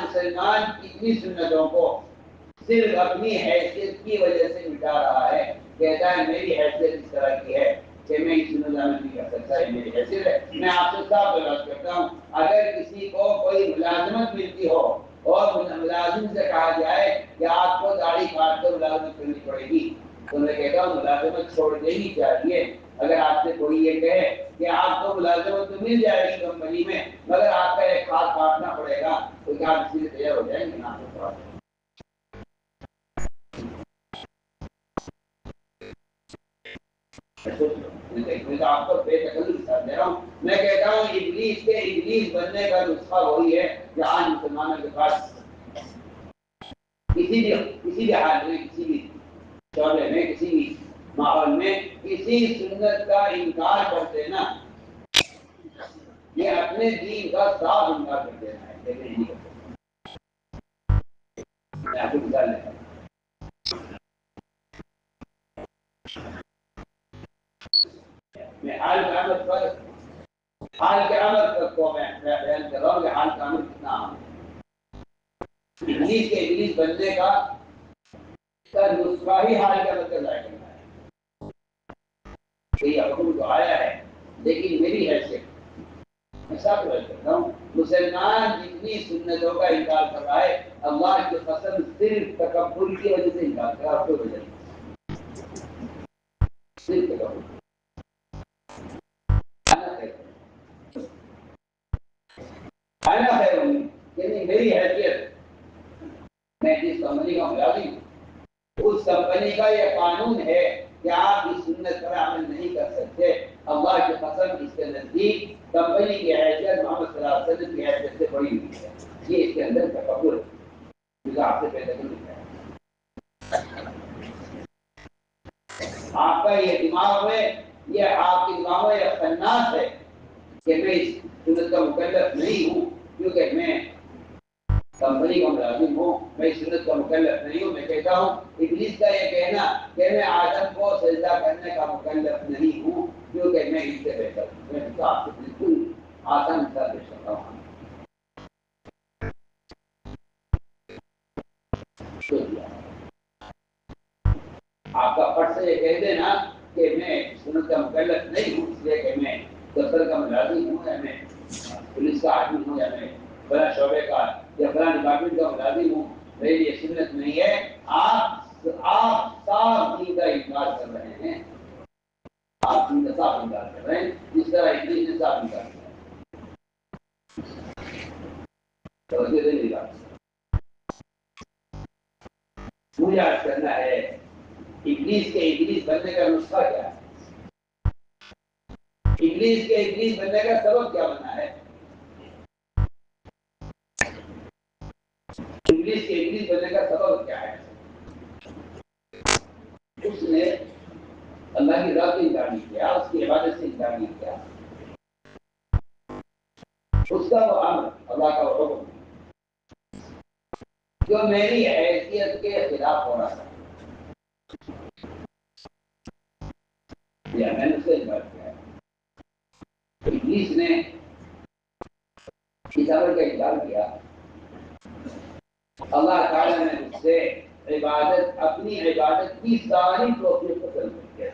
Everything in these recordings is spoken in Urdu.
مسلمان اتنی سنتوں کو صرف اپنی حیثیت کی وجہ سے مٹا رہا ہے، کہتا ہے میری حیثیت اس طرح کی ہے کہ میں اس سنت عمل نہیں کر سکتا، یہ میری حیثیت ہے۔ میں آپ سے صاف بات کرتا ہوں، اگر کسی کو کوئی ملازمت ملتی ہو اور ملازم سے کہا جائے کہ آپ کو داڑھی کاٹ کر ملازمت کرنی پڑے گی، تو میں کہتا ہوں ملازمت چھوڑ دینی چاہیے۔ اگر آپ سے کوئی یہ کہے کہ آپ کو ملازمت تو مل جائے گی کمپنی میں مگر آپ کا ایک ہاتھ کاٹنا پڑے گا، تو کیا آپ اسی سے تیار ہو جائیں گے؟ نا آپ کو بے تکلف کر دے رہا ہوں۔ میں کہتا ہوں ابلیس بننے کا نسخہ وہی ہے جو آج مسلمانوں کے پاس کسی بھی حال میں، کسی بھی شعبے میں، کسی بھی ماحول میں کسی سنت کا انکار کر دینا، یہ اپنے دین کا صاف انکار کر دینا ہے۔ میں آپ کو مثال دیتا ہوں، میں حال قیامت کو میں بیان کر رہا ہوں کہ حال قیامت کتنا عام ہے۔ ابلیس بننے کا نسخہ ہی حال قیامت کا ظاہر کرنا ہے کہ یہ حکم تو آیا ہے لیکن میری حیثیت میں صاف بات کرتا ہوں، مسلمان جتنی سنتوں کا انکار کر رہا ہے اللہ کی قسم صرف تکبر کی وجہ سے انکار کر رہا ہے، کوئی وجہ نہیں، صرف تکبر۔ آنا خیر ہوں یعنی میری حیثیت، میں جس کمپنی کا ملازم ہوں اس کمپنی کا یہ قانون ہے کہ آپ اس سنت پر عمل نہیں کر سکتے۔ اللہ کی قسم اس کے نزدیک کمپنی کی حیثیت محمد صلی اللہ علیہ وسلم کی حیثیت سے بڑی ہوئی ہے، یہ اس کے اندر تکبر ہے جو آپ سے پیدا کرنا ہے۔ آپ کا یہ دماغ ہے، یہ آپ کے دماغ میں یہ خناس ہے کہ میں اس سنت کا مکلف نہیں ہوں کیونکہ میں کمپنی کا ملازم ہوں، میں سنت کا مکلف نہیں ہوں۔ میں کہتا ہوں ابلیس کا یہ کہنا کہ میں آدم کو سجدہ کرنے کا مکلف نہیں ہوں کیونکہ میں اس سے بہتر ہوں، میں تو آپ کو بالکل آسان مثال پیش کرتا ہوں۔ آپ کا فرض سے یہ کہہ دینا کہ میں سنت کا مکلف نہیں ہوں اس لیے کہ میں دفتر کا ملازم ہوں یا میں پولیس کا آدمی ہوں یا میں فلاں شعبے کا یا فلاں ڈپارٹمنٹ کا ملازم ہوں، میری یہ سنت نہیں ہے۔ آپ صاف دین کا انکار کر رہے ہیں، آپ دین کا صاف انکار کر رہے ہیں جس طرح ابلیس نے صاف انکار کیا۔ توجہ دے میری بات، مجھے آج کرنا ہے ابلیس بننے کا نسخہ کیا ہے، ابلیس بننے کا سبب کیا بنا ہے، ابلیس بننے کا سبب کیا ہے۔ اس نے اللہ کی ذات سے انکار نہیں کیا، اس کی عبادت سے انکار نہیں کیا، اس کا وہ امر، اللہ کا وہ حکم جو میری حیثیت کے خلاف ہو رہا تھا، میں نے اس سے انکار کیا۔ ابلیس نے اس امر کا انکار کیا، اللہ تعالیٰ نے اس سے اپنی عبادت کی ساری توفیق کو طلب کیا۔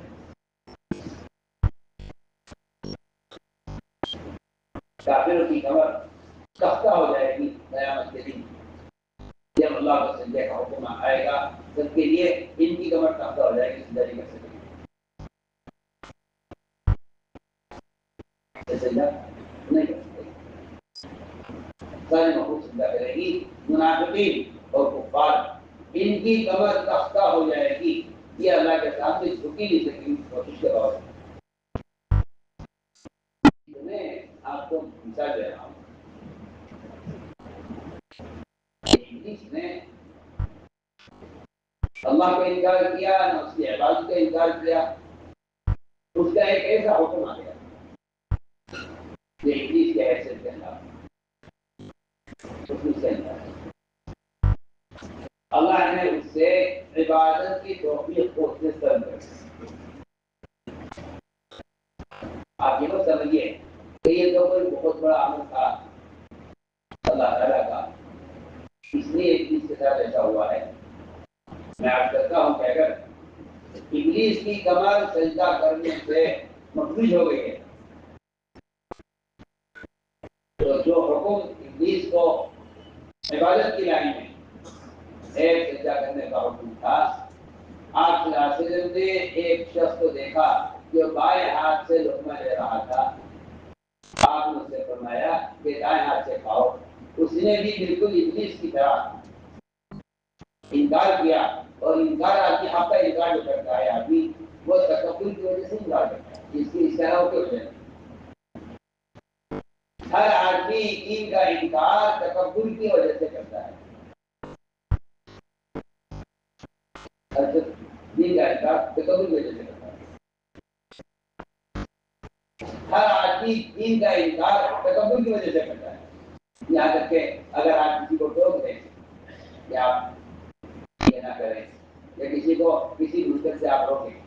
کافروں کی کمر تختہ ہو جائے گی قیامت کے دن، جب اللہ کا سجدے کا حکم آئے گا سب کے لیے، ان کی کمر تختہ ہو جائے گی، سجدہ نہیں کر سکیں گے، سجدہ نہیں کر سکیں گے، سارے مخلوق سجدہ کرے گی، منافقین اور کفار ان کی کمر تختہ ہو جائے گی، یہ اللہ کے سامنے جھکی نہیں سکیں، کوشش کے باوجود۔ میں آپ کو مثال دے رہا ہوں، ابلیس نے اللہ کا انکار کیا، نہ اس کی عبادت کا انکار کیا، اس کا ایک ایسا حکم آ گیا کہ ابلیس کی حیثیت کے خلاف اس سے انکار کیا، اللہ نے اس سے عبادت کی توفیق کو اس سے طلب کر۔ آپ یہ بات سمجھیے کہ یہ تو کوئی بہت بڑا عمل تھا اللہ تعالیٰ کا اس لیے ابلیس کے ساتھ ایسا ہوا ہے. میں عرض کرتا ہوں کہ اگر ابلیس کی کمر سجدہ کرنے سے مفلوج ہو گئی ہے تو جو حکم ابلیس کو عبادت کی لائن میں ایک سجدہ کرنے کا حکم تھا، آپ صلی اللہ علیہ وسلم نے ایک شخص کو دیکھا جو بائیں ہاتھ سے لقمہ لے رہا تھا. آپ نے اس سے فرمایا کہ دائیں ہاتھ سے کھاؤ. اس نے بھی بالکل ابلیس کی طرح انکار کیا. اور انکار آدمی آپ کا انکار جو کرتا ہے آدمی وہ تکبر کی وجہ سے انکار کرتا ہے. اس کی اصطلاح کی وجہ سے ہر آدمی دین کا انکار تکبر کی وجہ سے کرتا ہے. دین کا انکار تکبر کی وجہ سے کرتا ہے. ہر آدمی دین کا انکار تکبر کی وجہ سے کرتا ہے. یہاں تک کہ اگر آپ کسی کو ٹوک دیں کہ آپ یہ نہ کریں یا کسی کو کسی مشکل سے آپ روکیں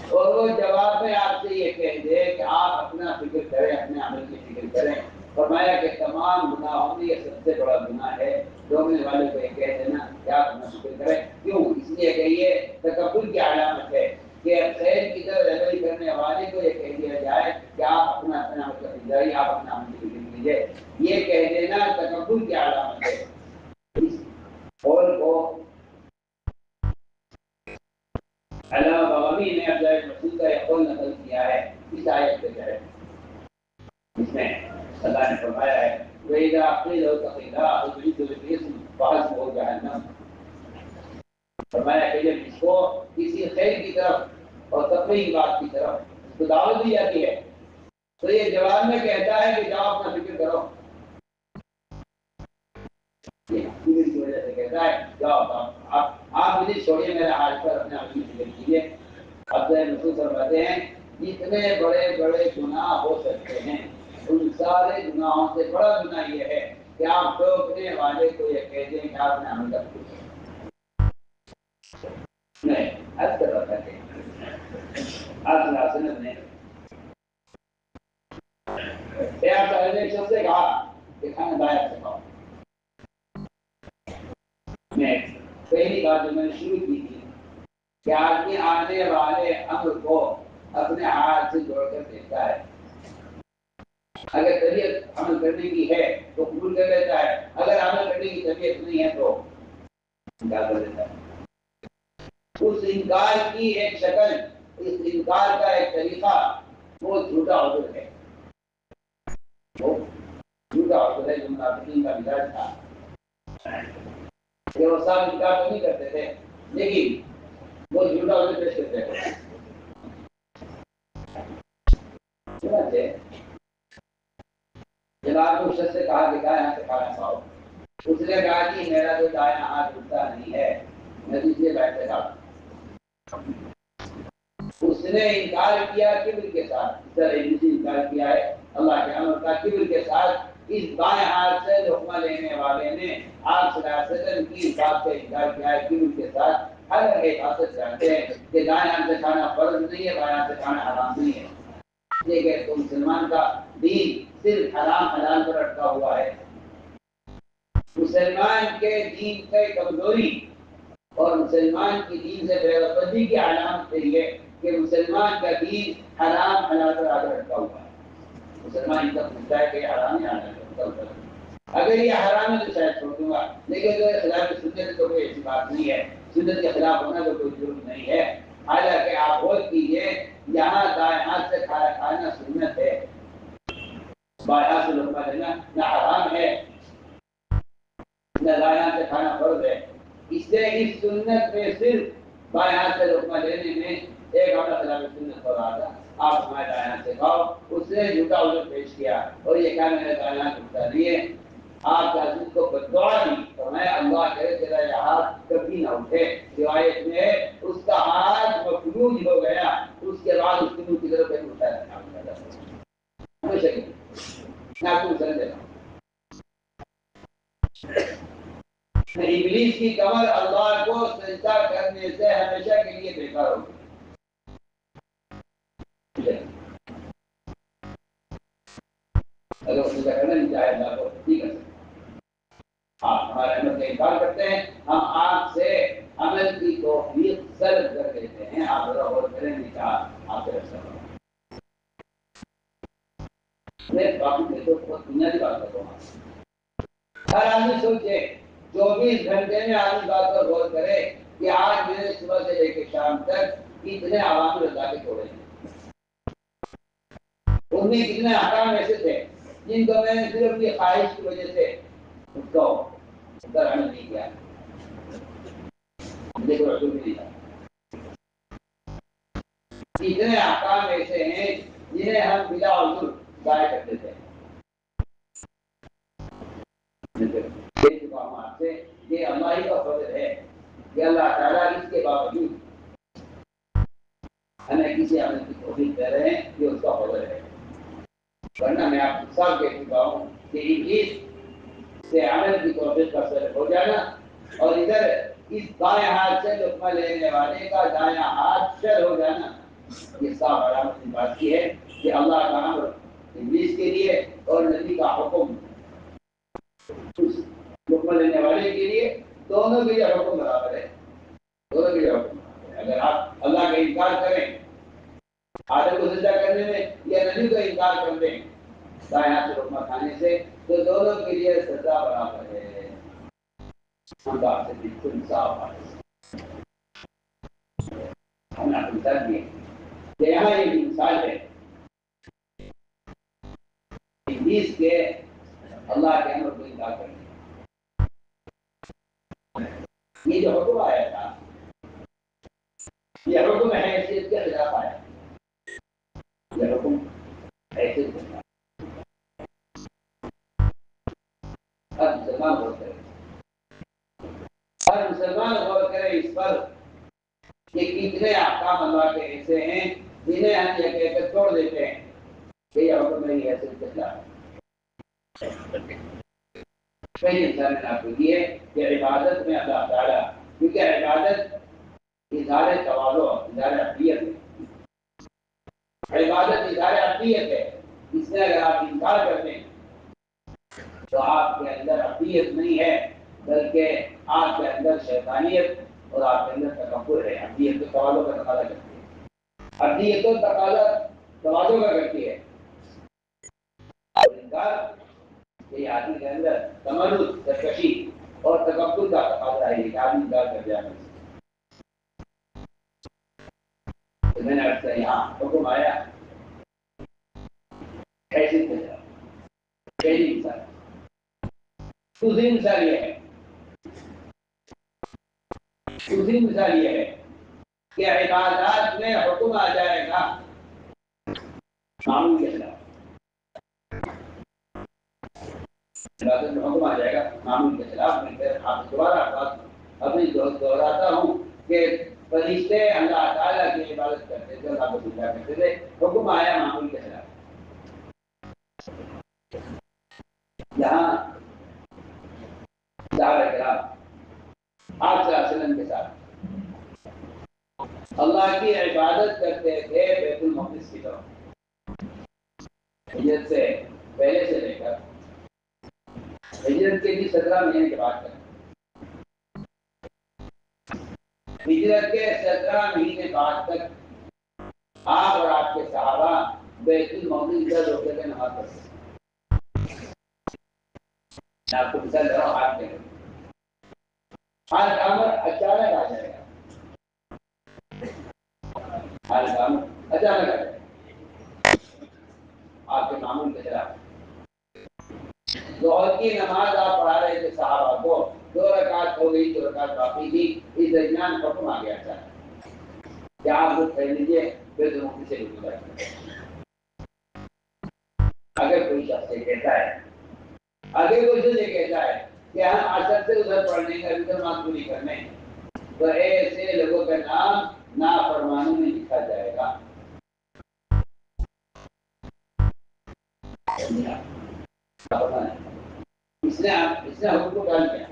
اور وہ جواب میں آپ سے یہ کہہ دے کہ آپ اپنا فکر کریں، اپنے عمل کی فکر کریں. فرمایا کہ تمام گناہوں میں یہ سب سے بڑا گناہ ہے روکنے والے کو یہ کہہ دینا کہ آپ اپنا فکر کریں. کیوں؟ اس لیے کہ یہ تکبر کی علامت ہے کہ خیر کی طرف رہنمائی کرنے والے کو یہ کہہ دیا جائے کہ آپ اپنا عمل کا فکر کریں، آپ اپنا عمل کی فکر کیجیے. یہ کہہ دینا تکبر کی علامت ہے. اس قول کو علامہ بغوی نے عبداللہ بن مسعود کا یہ قول نقل کیا ہے اس آیت کے تحت. اس میں اللہ نے فرمایا ہے وَإِذَا قِيلَ اتَّقِ اللَّهَ تُجِدُ الْإِثْمَ فَحَسْبُهُ جَهَنَّمُ. فرمایا کہ جب اس کو کسی خیر کی طرف اور تقوی کی بات کی طرف اس کو دعوت دی جاتی ہے تو یہ جواب میں کہتا ہے کہ جاؤ اپنا فکر کرو. یہ فکر کی وجہ سے کہتا ہے جاؤ آپ مجھے چھوڑیے، میرے ہاتھ پر اپنے عمل کی فکر کیجیے. عبداللہ بن مسعود فرماتے ہیں جتنے بڑے بڑے گناہ ہو سکتے ہیں ان سارے گناہوں سے بڑا گناہ یہ ہے کہ آپ ٹوکنے والے کو یہ کہہ دیں کہ آپ نے عمل کا فکر نہیں. حد کر رکھا ہے آپ صلی اللہ علیہ وسلم نے ایک شخص سے کہا کہ کھانا دائیں سے کھاؤ. میں پہلی بات جو میں نے شروع کی تھی کہ آدمی آنے والے امر کو اپنے ہاتھ سے جوڑ کر دیکھتا ہے. اگر طبیعت عمل کرنے کی ہے تو قبول کر لیتا ہے، اگر عمل کرنے کی طبیعت نہیں ہے تو انکار کر دیتا ہے. اس انکار کی ایک شکل، اس انکار کا ایک طریقہ وہ جھوٹا عذر ہے. وہ جھوٹا عذر ہے جو منافقین کا مزاج تھا کہ وہ صاحب انکار تو نہیں کرتے تھے لیکن وہ جھوٹا عذر پیش کرتے تھے. جب آپ کو شخص سے کہا کہ دائیں ہاتھ سے کھانا کھاؤ، اس نے کہا کہ میرا تو دائیں ہاتھ اٹھتا نہیں ہے، میں دوسرے بیٹھ سے کھاتا. اس نے انکار کیا کبر کے ساتھ. اس طرح انکار کیا ہے اللہ کے امر کا کبر کے ساتھ. اس بائیں ہاتھ سے لقمہ لینے والے نے آپ صلی اللہ علیہ وسلم کی بات سے انکار کیا ہے کبر کے ساتھ. ہر ایک حاصل جانتے ہیں کہ دائیں ہاتھ سے کھانا فرض نہیں ہے، بائیں ہاتھ سے کھانا حرام نہیں ہے. لیکن تو مسلمان کا دین صرف حرام حلال پر اٹکا ہوا ہے. مسلمان کے دین کی کمزوری اور مسلمان کی دین سے بے وفادی کی علامت یہ ہے کہ مسلمان کا دین حرام حلال پر آگے اٹکا ہوا ہے. مسلمان ان کا پوچھتا ہے کہ حرام ہے حلال ہے. اگر یہ حرام ہے تو شاید چھوڑ دوں گا، لیکن اگر خلاف سنت ہے تو کوئی ایسی بات نہیں ہے. سنت کے خلاف ہونا تو کوئی ضرورت نہیں ہے. حالانکہ آپ غور کیجیے یہاں دائیں ہاتھ سے کھانا سنت ہے، بائیں ہاتھ سے لقمہ لینا نہ حرام ہے نہ دائیں ہاتھ سے کھانا فرض ہے. اس سے اس سنت میں صرف بائیں ہاتھ سے لقمہ لینے میں ایک ہفتہ خلاف سنت ہو رہا تھا. آپ ہمارے دائیں ہاتھ سے کھاؤ. اس نے جھوٹا عذر پیش کیا اور یہ کہا میرے دائیں ہاتھ اٹھتا نہیں ہے. آپ کے حضرت کو بددعا دی تو میں اللہ کرے تیرا یہ ہاتھ کبھی نہ اٹھے. روایت میں اس کا ہاتھ مفلوج ہو گیا، اس کے بعد اس کی طرف کہیں اٹھا رہا ہمیشہ کی میں آپ کو مثال دیتا ہوں. ابلیس کی کمر اللہ کو سجدہ کرنے سے ہمیشہ کے لیے بیکار ہو گئی. اگر وہ سجدہ کرنا نہیں چاہے اللہ کو نہیں کر سکتا. ہمارے عمل کا انکار کرتے ہیں، ہم آپ سے عمل کی توفیق طلب کر دیتے ہیں۔ آپ ذرا غور کریں، نہیں کہا آپ سے رکھتا ہوں میں باقی تو بہت بنیادی بات کرتا ہوں۔ ہر آدمی سوچے 24 گھنٹے میں آدمی بات پر غور کرے کہ آج میں نے صبح سے لے کے شام تک کتنے عوامل اللہ کے توڑے ہیں، ان میں کتنے احکام ایسے تھے جن کو میں نے صرف اپنی خواہش کی وجہ سے اس کو عمل نہیں کیا، مجھے کوئی رسول بھی نہیں تھا۔ کتنے احکام ایسے ہیں جنہیں ہم بلا عذر ضائع کرتے تھے۔ یہ اللہ ہی کا فضل ہے کہ اللہ تعالیٰ اس کے باوجود ہمیں کسی عمل کی توفیق دے رہے ہیں، یہ اس کا فضل ہے۔ ورنہ میں آپ کو سب کہہ چکا ہوں کہ ابلیس سے عمل کی توفیق کا سبب ہو جانا، اور ادھر اس بائیں ہاتھ سے لقمہ لینے والے کا دائیں ہاتھ شر ہو جانا، یہ صاف علامت اس بات کی ہے کہ اللہ کا امر ابلیس کے لیے اور نبی کا حکم اس لقمہ لینے والے کے لیے، دونوں کے لیے حکم برابر ہے، دونوں کے لیے حکم برابر ہے۔ اگر آپ اللہ کا انکار کریں آدم کو سجدہ کرنے میں یا نبی کا انکار کر دیں دائیں ہاتھ سے لقمہ کھانے سے، تو دونوں کے لیے سزا برابر ہے۔ ہم بات سے بالکل صاف بات ہے۔ ہم نے آپ کو مثال دی ہے کہ یہاں یہ مثال ہے ابلیس کے اللہ کے امر کو انکار کرنے، یہ جو حکم آیا تھا یہ حکم حیثیت کے خلاف آیا، یہ حکم حیثیت کے خلاف۔ ہر مسلمان غور کرے، ہر مسلمان غور کرے اس پر کہ کتنے احکام اللہ کے ایسے ہیں جنہیں ہم یہ کہہ کر توڑ دیتے ہیں کہ یہ حکم میری حیثیت کے خلاف ہے۔ پہلی مثال میں نے آپ کو دی ہے کہ عبادت میں اللہ تعالیٰ، کیونکہ عبادت اظہار تواضع، اظہار عبدیت ہے، عبادت اظہار عبدیت ہے۔ اس میں اگر آپ انکار کرتے ہیں تو آپ کے اندر عبدیت نہیں ہے، بلکہ آپ کے اندر شیطانیت اور آپ کے اندر تکبر ہے۔ عبدیت تو تواضع کا تقاضا کرتی ہے، عبدیت تو تقاضا تواضع کا کرتی ہے، اور انکار یہ آدمی کے اندر تمرد، سرکشی اور تکبر کا تقاضا ہے کہ آدمی انکار کر جائے۔ تو میں نے عرض کیا یہاں حکم آیا ایسی پہلی مثال۔ دوسری مثال یہ ہے کہ عبادات میں حکم آ جائے گا معمول کے خلاف، عبادت میں حکم آ جائے گا معمول کے خلاف۔ میں پھر آپ دوبارہ بات اپنی دہراتا ہوں کہ فرشتے اللہ تعالیٰ کی عبادت کرتے تھے، اللہ کو سجدہ کرتے تھے، حکم آیا معمول کے خلاف۔ یہاں صحابہ کرام آپ صلی اللہ علیہ وسلم کے ساتھ اللہ کی عبادت کرتے تھے بیت المقدس کی طرف، ہجرت سے پہلے سے لے کر ہجرت کے بھی 17 مہینے کے بعد تک۔ ہجرت کے 17 مہینے بعد تک آپ اور آپ کے صحابہ بیت المقدس کا روکے کے نماز پڑھتے ہیں۔ میں آپ کو مثال دے رہا ہوں، ہاتھ میں حال کام اچانک آ جائے گا، حال کام اچانک آ جائے گا آپ کے معمول کے خلاف۔ ظہر کی نماز آپ پڑھا رہے تھے صحابہ کو، 2 رکعت ہو گئی، 2 رکعت باقی تھی، اس درمیان حکم آ گیا تھا کہ آپ لوگ پڑھ لیجیے بیت المقدس سے رکو جائے۔ اگر کوئی شخص یہ کہتا ہے کہ ہم عصر سے ادھر پڑھنے کا ادھر نماز پوری کرنے، تو ایسے لوگوں کا نام نافرمانوں میں لکھا جائے گا۔ اس نے حکم کو ٹال دیا،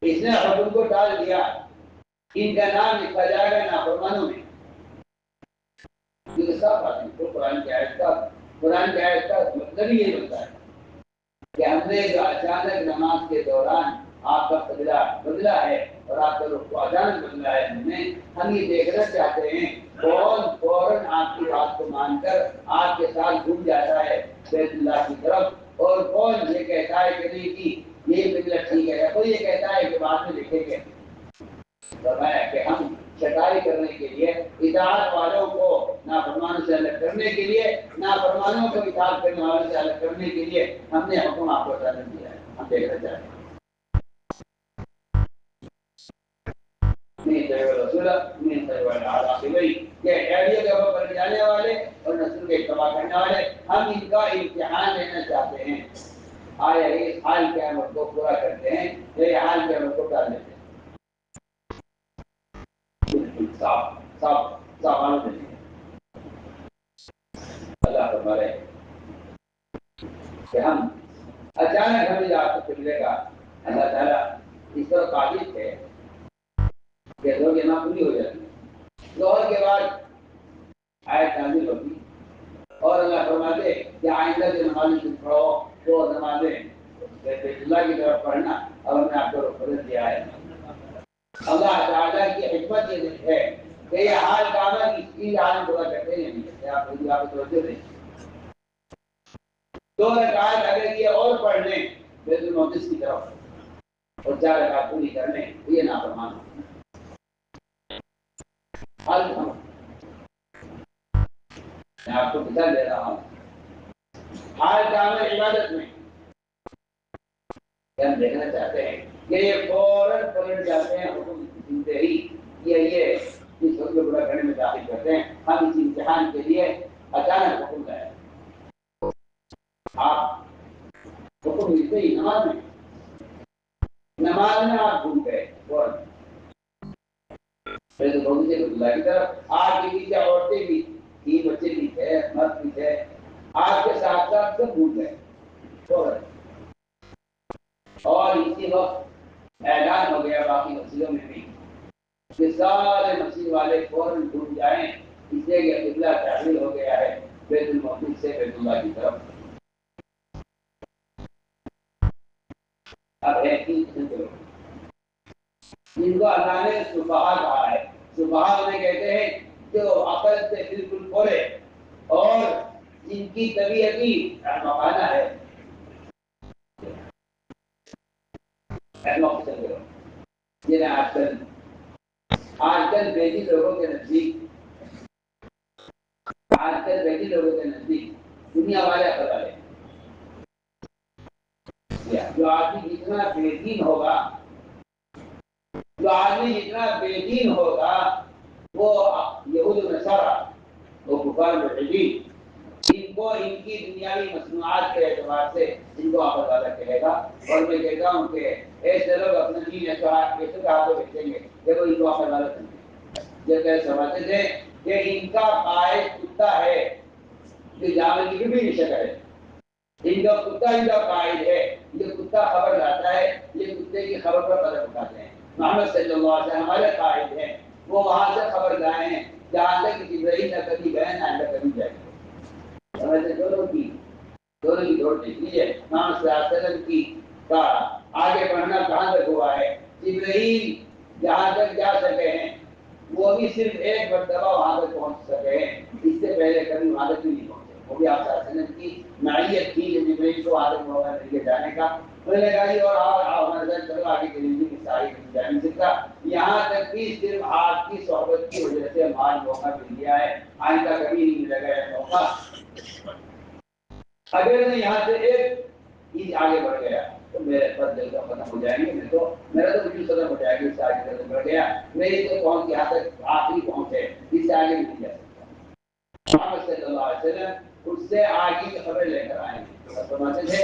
اس نے حکم کو ٹال دیا، ان کا نام لکھا جائے گا نافرمانوں میں۔ یہ صاف بات ہے، قرآن کی آیت کا مطلب یہ بنتا ہے کہ ہم نے جو اچانک نماز کے دوران آپ کا قبلہ بدلا ہے اور آپ کا رخ اچانک بدلا ہے، ہم یہ دیکھنا چاہتے ہیں کون فوراً آپ کی بات کو مان کر آپ کے ساتھ گھوم جاتا ہے بیت اللہ کی طرف، اور کون یہ کہتا ہے کہ نہیں کہ یہ قبلہ ٹھیک ہے، کوئی یہ کہتا ہے کہ بعد میں دیکھیں گے۔ فرمایا کہ ہم شکاری کرنے کے لیے، اطاعت والوں کو نافرمانوں سے الگ کرنے کے لیے، نافرمانوں کو اطاعت کرنے والوں سے الگ کرنے کے لیے ہم نے حکم آپ کو تعلیم دیا ہے۔ ہم دیکھنا چاہتے ہیں کہ ایڈیو کے اوپر جانے والے اور نسل کے اتباع کرنے والے، ہم ان کا امتحان لینا چاہتے ہیں، آیا اس حال قیامت کو پورا کرتے ہیں، یہ حال قیامت کو کر لیتے ہیں۔ صاف صاف صاف اللہ فرمائے کہ ہم اچانک ہمیں آپ کو ملے گا، اللہ تعالیٰ اس طرح قابل ہے کہ دو جمع پوری ہو جاتی ہے، ظہر کے بعد آیت نازل ہوتی اور اللہ فرماتے کہ آئندہ جو نمازیں پڑھو تو نمازیں بیت اللہ کی طرف پڑھنا، اور ہم نے آپ کو بدل دیا ہے۔ اللہ تعالیٰ کی حکمت یہ ہے کہ یہ حال کامل اس کی حال پورا کرتے ہیں، نہیں کرتے۔ آپ مجھے آپ توجہ دیں، 2 رکعت اگر یہ اور پڑھ لیں بیت المقدس کی طرف اور 4 رکعت پوری کر لیں تو یہ نافرمان ہوگا۔ میں آپ کو مثال دے رہا ہوں حال کامل عبادت میں ہم دیکھنا چاہتے ہیں کہ یہ فوراً پلٹ جاتے ہیں، حکم سنتے ہی یہ اس حکم کو پورا کرنے میں داخل کرتے ہیں۔ ہم اس امتحان کے لیے اچانک حکم لائے، آپ حکم ملتے ہی نماز میں آپ گھوم گئے فوراً اللہ کی طرف۔ آپ کے پیچھے عورتیں بھی تھی، بچے بھی تھے، مرد بھی تھے، آپ کے ساتھ ساتھ سب گھوم گئے فوراً، اور اسی وقت اعلان ہو گیا باقی مسجدوں میں بھی کہ سارے مسجد والے فوراً گھوم جائیں، اس لیے کہ قبلہ تحویل ہو گیا ہے بیت المقدس سے بیت اللہ کی طرف۔ اب ہے تین قسم کے لوگ جن کو اللہ نے سفہا کہا ہے۔ سفہا انہیں کہتے ہیں جو عقل سے بالکل کھولے اور جن کی طبیعت ہی احمقانہ ہے، احمق قسم کے لوگ جنہیں آج کل بیٹی لوگوں کے نزدیک دنیا والے عقل والے، جو آدمی جتنا بے دین ہوگا وہ یہود و نصارہ، وہ کفار ملحدین، ان کو ان کی دنیاوی مصنوعات کے اعتبار سے ان کو عقل والا کہے گا۔ اور میں کہتا ہوں کہ ایسے لوگ اپنا دین ایسے کہا تو بیچیں گے کہ وہ ان کو عقل والا سمجھیں گے۔ جب سمجھتے تھے کہ ان کا قائد کتا ہے جو جانور کی بھی شکل ہے، ان کا کتا ان کا قائد ہے، یہ کتا خبر لاتا ہے، یہ کتے کی خبر پر قدم اٹھاتے ہیں۔ محمد صلی اللہ علیہ وسلم ہمارے قائد ہیں، وہ وہاں سے خبر لائے ہیں جہاں تک جبرائیل نہ کبھی گئے نہ کبھی جائے گے۔ دونوں کی دوڑ دیکھ لیجیے، محمد صلی اللہ علیہ وسلم کی کا آگے بڑھنا کہاں تک ہوا ہے؟ جبرائیل جہاں تک جا سکے ہیں وہ بھی صرف ایک مرتبہ وہاں تک پہنچ سکے ہیں، اس سے پہلے کبھی وہاں تک بھی نہیں پہنچے۔ وہ بھی آپ صلی اللہ علیہ وسلم کی معیت تھی جبرائیل کو وہاں تک موقع مل کے جانے کا۔ انہوں نے کہا اور آپ ہمارے ساتھ چلو آگے چلیے کہ ساری جا نہیں سکتا، یہاں تک کہ صرف آپ کی صحبت کی وجہ سے ہمارا موقع مل گیا ہے، آئندہ کبھی نہیں ملے گا یہ موقع۔ اگر میں یہاں سے ایک چیز آگے بڑھ گیا تو میرے پر دل کا ختم ہو جائیں گے، میرا تو وجود ختم ہو جائے گا، اس سے آگے قدم بڑھ گیا میری تو پہنچ یہاں تک آخری پہنچے، اس سے آگے نہیں جا سکتا۔ محمد صلی اللہ علیہ وسلم اس سے آگے کی خبر لے کر آئے ہیں۔ فرماتے تھے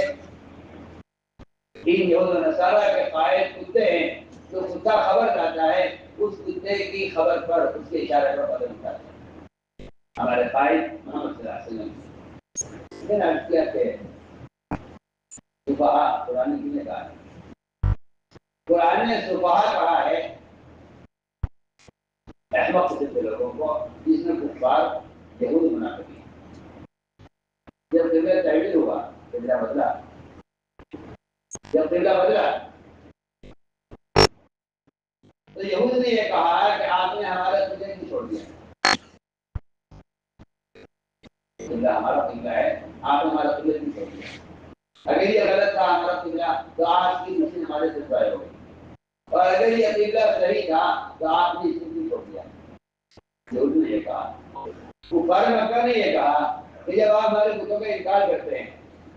ان یہود و نصارہ کے قائد کتے ہیں، جو کتا خبر لاتا ہے اس کتے کی خبر پر اس کے اشارے پر قدم اٹھاتے ہیں۔ ہمارے قائد محمد صلی اللہ علیہ وسلم سفہا قرآن کی نے کہا ہے، قرآن نے سفہا کہا ہے احمق قسم کے لوگوں کو، جس میں کفار یہود منافقین۔ جب قبلہ تحویل ہوا، قبلہ بدلا جب قبلہ بدلا تو یہود نے یہ کہا کہ آپ نے ہمارا قبلہ کیوں چھوڑ دیا؟ قبلہ ہمارا قبلہ ہے، آپ نے ہمارا قبلہ کیوں چھوڑ دیا؟ اگر یہ غلط تھا ہمارا قبلہ تو آج کی مسجد ہمارے سے ضائع ہو گئی، اور اگر یہ قبلہ صحیح تھا تو آپ نے اس کو کیوں چھوڑ دیا؟ یہود نے یہ کہا۔ کفار مکہ نے یہ کہا کہ جب آپ ہمارے بتوں کا انکار کرتے ہیں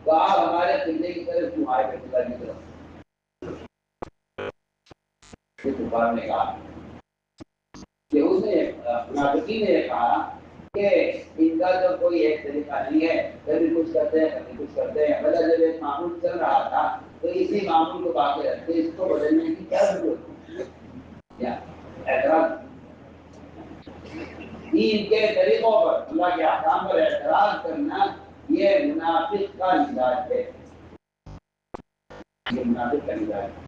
تو آپ ہمارے قبلے کی طرف کیوں آئے؟ قبلہ کی طرف کفار نے کہا کہ اس نے منافقین نے یہ کہا کہ ان کا تو کوئی ایک طریقہ نہیں ہے، کبھی کچھ کرتے ہیں کبھی کچھ کرتے ہیں، مطلب جب ایک معمول چل رہا تھا تو اسی معمول کو باقی رکھتے، اس کو بدلنے کی کیا ضرورت ہے؟ کیا اعتراض دین کے طریقوں پر، اللہ کے احکام پر اعتراض کرنا یہ منافق کا مزاج ہے، یہ منافق کا مزاج ہے۔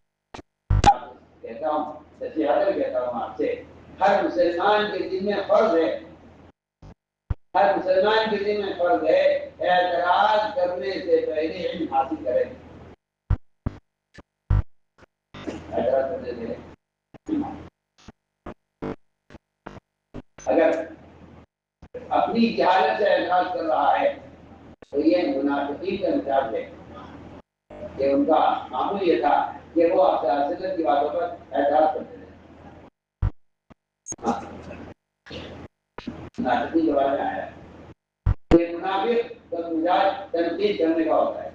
کہتا ہوں نصیحت کہتا ہوں آپ سے، ہر مسلمان کے دل میں فرض ہے، ہر مسلمان کے دل میں فرض ہے اعتراض کرنے سے پہلے علم حاصل کرے، اعتراض کرنے سے اگر اپنی جہالت سے اعتراض کر رہا ہے تو یہ منافقین کا مزاج ہے کہ ان کا معمول یہ تھا کہ وہ سیاست کی باتوں پر اعتراض کرتے تھے۔ منافقین کے بارے میں آیا کہ منافق کا مزاج تنقید کرنے کا ہوتا ہے،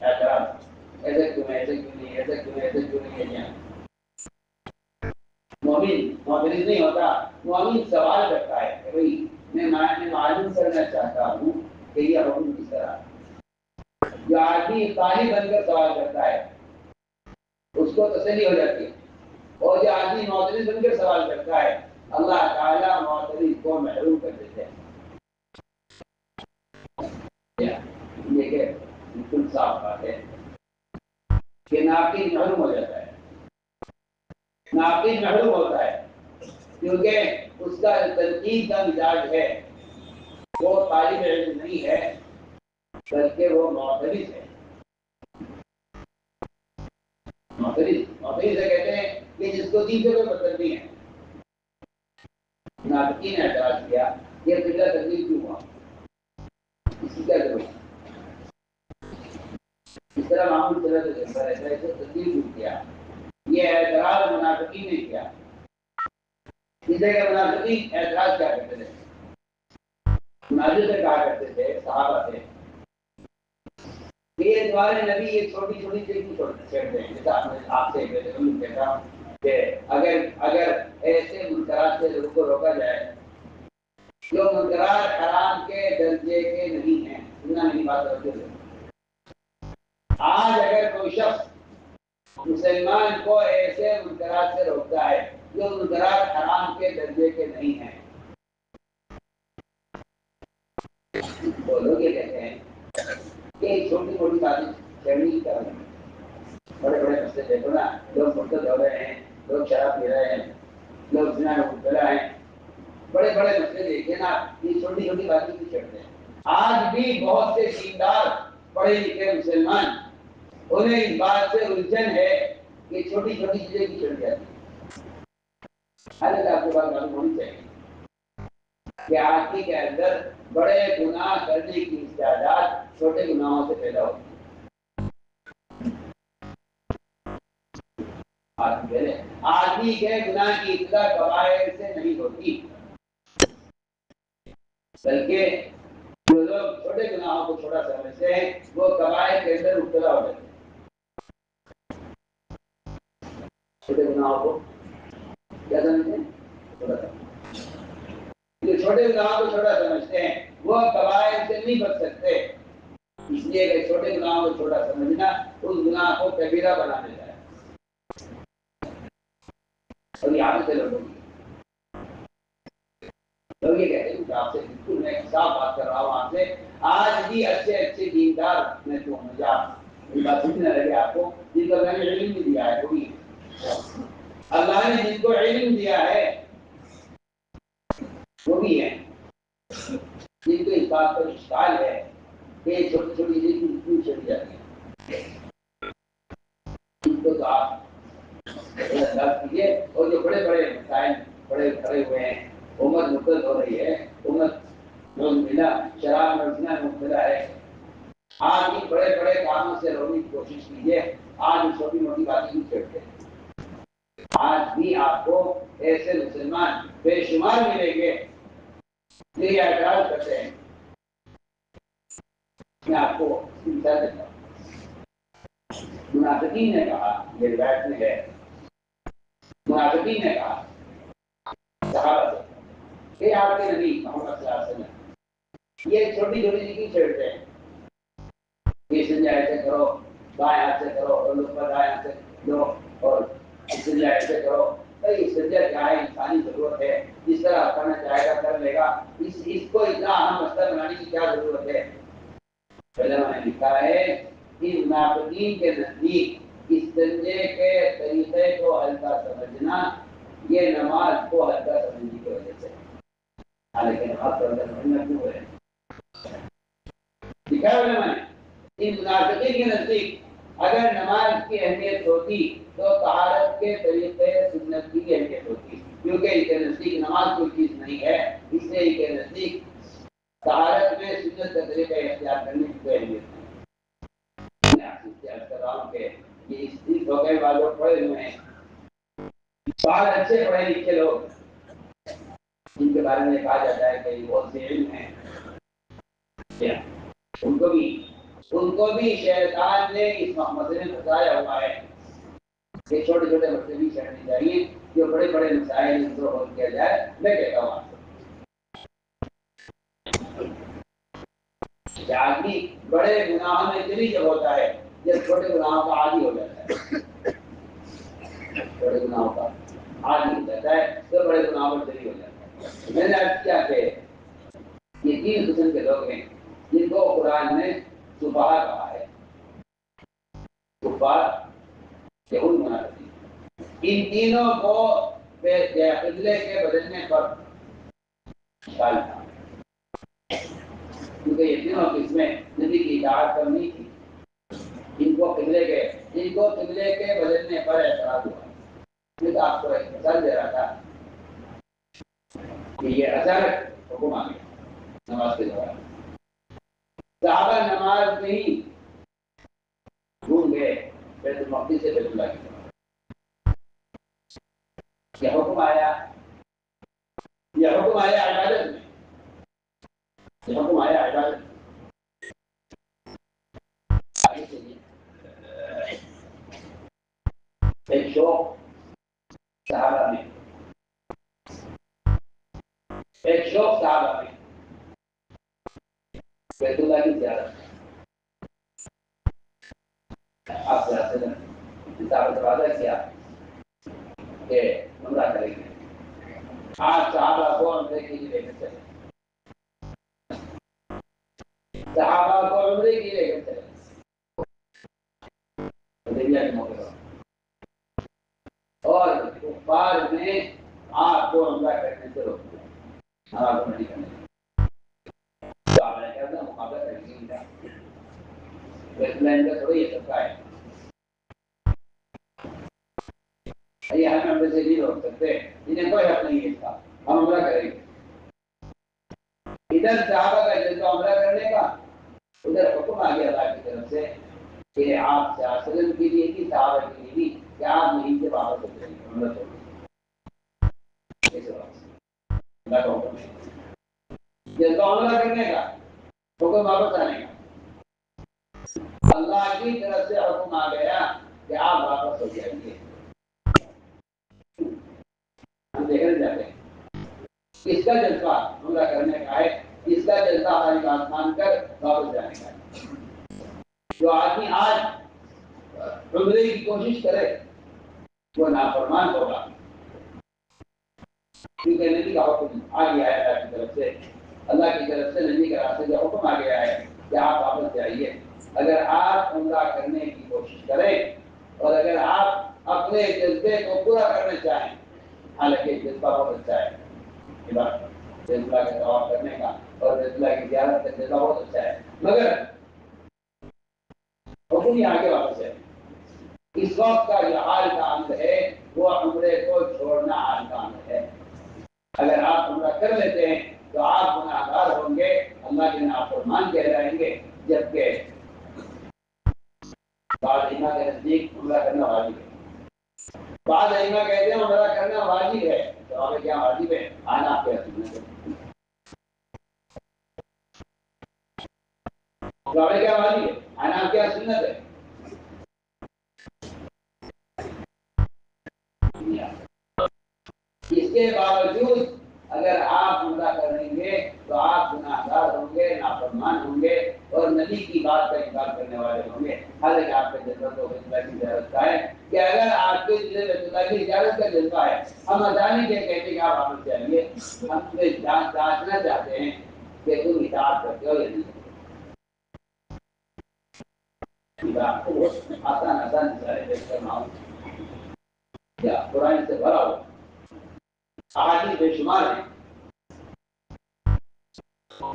اعتراض ایسے کیوں ہے، ایسے کیوں نہیں، ایسے کیوں ہے، ایسے کیوں نہیں ہے۔ مومن معترض نہیں ہوتا، مومن سوال کرتا ہے کہ بھائی میں معلوم کرنا چاہتا ہوں کہ یہ حکم کس طرح ہے۔ جو آدمی طالب بن کر سوال کرتا ہے اس کو تسلی ہو جاتی ہے، اور جو آدمی معترض بن کر سوال کرتا ہے اللہ تعالیٰ معترض کو محروم کر دیتے ہیں۔ یہ کہ بالکل صاف بات ہے کہ ناقد محروم ہو جاتا ہے، ناقد محروم ہوتا ہے کیونکہ اس کا تنقید کا مزاج ہے، وہ طالب علم نہیں ہے بلکہ وہ معترض ہے۔ معترض سے کہتے ہیں کہ جس کو دین سے کوئی مطلب نہیں ہے۔ منافقین نے اعتراض کیا یہ قبلہ تبدیل کیوں ہوا، اس کی کیا ضرورت ہے؟ اس طرح معمول طرح سے چلتا رہتا ہے، اسے تبدیل کیوں کیا؟ یہ اعتراض منافقین نے کیا۔ اس جگہ منافقین اعتراض کیا کرتے تھے؟ مناظر سے کہا کرتے تھے صحابہ سے یہ دوارے نبی یہ چھوٹی چھوٹی چیزیں چھیڑتے ہیں، جیسا آپ سے کہتا ہوں کہ اگر ایسے منکرات سے لوگوں کو روکا جائے جو منکرات حرام کے درجے کے نہیں ہیں، سننا نہیں بات ہوتی ہے۔ آج اگر کوئی شخص مسلمان کو ایسے منکرات سے روکتا ہے جو منکرات حرام کے درجے کے نہیں ہیں، تو لوگ یہ کہتے ہیں کہ چھوٹی چھوٹی باتیں چھیڑنے کی طرح نہیں۔ بڑے بڑے مسئلے دیکھو نا، لوگ مرتد ہو رہے ہیں، لوگ شراب پی رہے ہیں، لوگ زنا میں مبتلا ہیں، بڑے بڑے مسئلے دیکھیے نا، یہ چھوٹی چھوٹی باتیں کی چھیڑتے ہیں۔ آج بھی بہت سے دیندار پڑھے لکھے مسلمان انہیں اس بات سے الجھن ہے کہ چھوٹی چھوٹی چیزیں کی چھیڑ جاتی ہیں۔ حالانکہ آپ کو بات معلوم ہونی چاہیے کہ آدمی کے اندر بڑے گناہ کرنے کی استعداد چھوٹے گناہوں سے پیدا ہوتی ہے۔ آدمی کے گناہ کی ابتدا کبائر سے نہیں ہوتی، بلکہ جو لوگ چھوٹے گناہوں کو چھوٹا سمجھتے ہیں وہ کبائر کے اندر مبتلا ہو جاتے ہیں۔ چھوٹے گناہوں کو کیا سمجھتے ہیں؟ چھوٹا سمجھتے ہیں۔ جو چھوٹے گناہوں کو چھوٹا سمجھتے ہیں وہ کبائر سے نہیں بچ سکتے، اس لیے کہ چھوٹے گناہوں کو چھوٹا سمجھنا اس گناہ کو کبیرہ بنا دیتا ہے۔ اور یہاں سے لوگ یہ کہتے ہیں کہ آپ سے بالکل میں صاف بات کر رہا ہوں آپ سے، آج بھی اچھے اچھے دیندار میں تو مجھے ان بات سننے لگے آپ کو جن کو میں نے علم بھی دیا ہے، وہی اللہ نے جن کو علم دیا ہے وہ بھی ہے جن کو اس بات پر اشکال ہے کہ چھوٹی چھوٹی چیزیں کیوں چھوڑی جاتی ہیں۔ کیجیے. اور جو بڑے بڑے مسائل بڑے کھڑے ہوئے ہیں، امت مقدس ہو رہی ہے، امت ملا شراب میں زنا میں مبتلا ہے، آج ان بڑے بڑے کاموں سے روکنے کی کوشش کیجیے. آج ان چھوٹی موٹی باتیں نہیں چھیڑتے. آج بھی آپ کو ایسے مسلمان بے شمار ملیں گے یہ اعتراض کرتے ہیں. میں آپ کو مثال دیتا ہوں. منافقین نے کہا، یہ روایت میں ہے، منافقین نے کہا صحابہ سے کہ آپ کے نبی محمد صلی اللہ علیہ وسلم یہ چھوٹی چھوٹی چیزیں چھیڑتے ہیں. یہ سنجا ایسے کرو، بائیں ہاتھ سے کرو، اور لطفہ دائیں ہاتھ سے دو، اور سنجا ایسے کرو. بھائی سنجا کیا ہے؟ انسانی ضرورت ہے. جس طرح کرنا چاہے گا کر لے گا. اس کو اتنا اہم مسئلہ بنانے کی کیا ضرورت ہے؟ علماء نے لکھا ہے کہ منافقین کے نزدیک اس سنجے کے طریقے کو ہلکا سمجھنا یہ نماز کو ہلکا سمجھنے کی وجہ سے. حالانکہ نماز کو ہلکا سمجھنا کیوں ہے؟ لکھا ہے علماء نے ان منافقین کے نزدیک اگر نماز کی اہمیت ہوتی تو طہارت کے طریقے سنت کی اہمیت ہوتی، کیونکہ ان کے نزدیک نماز کوئی چیز نہیں ہے، اس لیے ان کے نزدیک طہارت میں سنت کا طریقہ اختیار کرنے کی کوئی اہمیت نہیں. میں آپ سے اختیار کر رہا ہوں کہ یہ اس وقت والوں پڑھے ہوئے ہیں، بہت اچھے پڑھے لکھے لوگ، ان کے بارے میں کہا جاتا ہے کہ یہ بہت سے علم ہیں. ان کو بھی شیطان نے اس مسئلے میں پھنسایا ہوا ہے کہ چھوٹے چھوٹے مسئلے بھی چھڑنے چاہیے، جو بڑے بڑے مسائل ان کو حل کیا جائے. میں کہتا ہوں آپ کہ آدمی بڑے گناہوں میں اتنی جب ہوتا ہے جب چھوٹے گناہوں کا عادی ہو جاتا ہے، بڑے گناہوں کا عادی ہو جاتا ہے تو بڑے گناہوں میں چلی ہو جاتا ہے. میں نے عرض کیا کہ یہ تین قسم کے لوگ ہیں جن کو قرآن نے سفہاء کہا ہے. کفار، یہود، منافقین. ان تینوں کو قبلے کے بدلنے پر اشکال تھا، کیونکہ یہ تینوں قسمیں نبی کی اطاعت پر نہیں تھی. ان کو قبلے کے بدلنے پر اعتراض ہوا. میں تو آپ کو ایک مثال دے رہا تھا کہ یہ اچانک حکم آ گیا نماز کے دوران. صحابہ نماز میں ہی ڈھونڈ گئے بیت المقدس سے بیت اللہ کی طرف. یہ حکم آیا عبادت میں، یہ حکم آیا عبادت میں. ایک شوق صحابہ میں، بیت اللہ کی زیارت. آپ سے وعدہ کیا کہ عمرہ کریں گے. آج صحابہ کو عمرے کے لیے لے کر چلے، صحابہ کو عمرے کے لیے لے کر چلے حدیبیہ کے موقع پر، اور کفار نے آپ کو عمرہ کرنے سے روک دیا، آپ کو نہیں کرنے. تو آپ نے کہا مقابلہ کریں گے کیا؟ بیت اللہ ان کا تھوڑی یہ سب ہے. یہ ہم عمرے سے نہیں روک سکتے، انہیں کوئی حق نہیں ہے اس کا، ہم عمرہ کریں گے. ادھر صحابہ کا جذبہ عمرہ کرنے کا، ادھر حکم آ گیا اللہ کی طرف سے کہ آپ صلی اللہ علیہ وسلم کے لیے بھی صحابہ کے لیے بھی کہ آپ نہیں سے واپس ہو جائیں گے، عمرہ چھوڑ دیں. اللہ کا حکم ہے، جذبہ عمرہ کرنے کا، حکم واپس آنے کا. اللہ کی طرف سے حکم آ گیا کہ آپ واپس ہو جائیے. ہم دیکھنے جاتے ہیں کس کا جذبہ عمرہ کرنے کا ہے، کس کا جذبہ ہماری بات مان کر واپس جانے کا ہے. جو آدمی آج عمرے کی کوشش کرے وہ نافرمان ہوگا، کیونکہ نبی کا حکم آ گیا ہے اللہ کی طرف سے. اللہ کی طرف سے نبی کا راستے کا حکم آ گیا ہے کہ آپ واپس جائیے. اگر آپ عمرہ کرنے کی کوشش کریں اور اگر آپ اپنے جذبے کو پورا کرنا چاہیں، حالانکہ جذبہ بہت اچھا ہے، بیت اللہ کا طواف کرنے کا اور بیت اللہ کی زیارت کا جذبہ بہت اچھا ہے، مگر حکم ہی آگے واپس ہے. اس وقت کا جو حال کا عمل ہے وہ عمرے کو چھوڑنا آسان ہے۔ اگر آپ عمرہ کر لیتے ہیں تو آپ گناہ گار ہوں گے، اللہ کے نافرمان کہلائیں گے، جبکہ بعض ائمہ کے نزدیک عمرہ کرنا واجب ہے۔ بعض ائمہ کہتے ہیں عمرہ کرنا واجب ہے۔ جواب کیا واجب ہے؟ آنا کیا سنت ہے؟ جواب کیا واجب ہے؟ آنا کیا سنت ہے؟ اس کے باوجود اگر آپ عمرہ کریں گے تو آپ گناہ گار ہوں گے، نافرمان ہوں گے اور نبی کی بات کا انکار کرنے والے ہوں گے۔ حالانکہ آپ کے جذبہ تو بیت اللہ کی زیارت کا ہے کہ اگر آپ کے دل میں بیت اللہ کی زیارت کا جذبہ ہے، ہم اذانی کے کہتے ہیں کہ آپ واپس جائیے، ہم تمہیں جانچنا چاہتے ہیں کہ تم اطاعت کرتے ہو یا نہیں کرتے۔ آپ کو بہت آسان مثالیں پیش کرنا ہوں کیا قرآن سے بھرا ہو احادیث بے شمار ہیں۔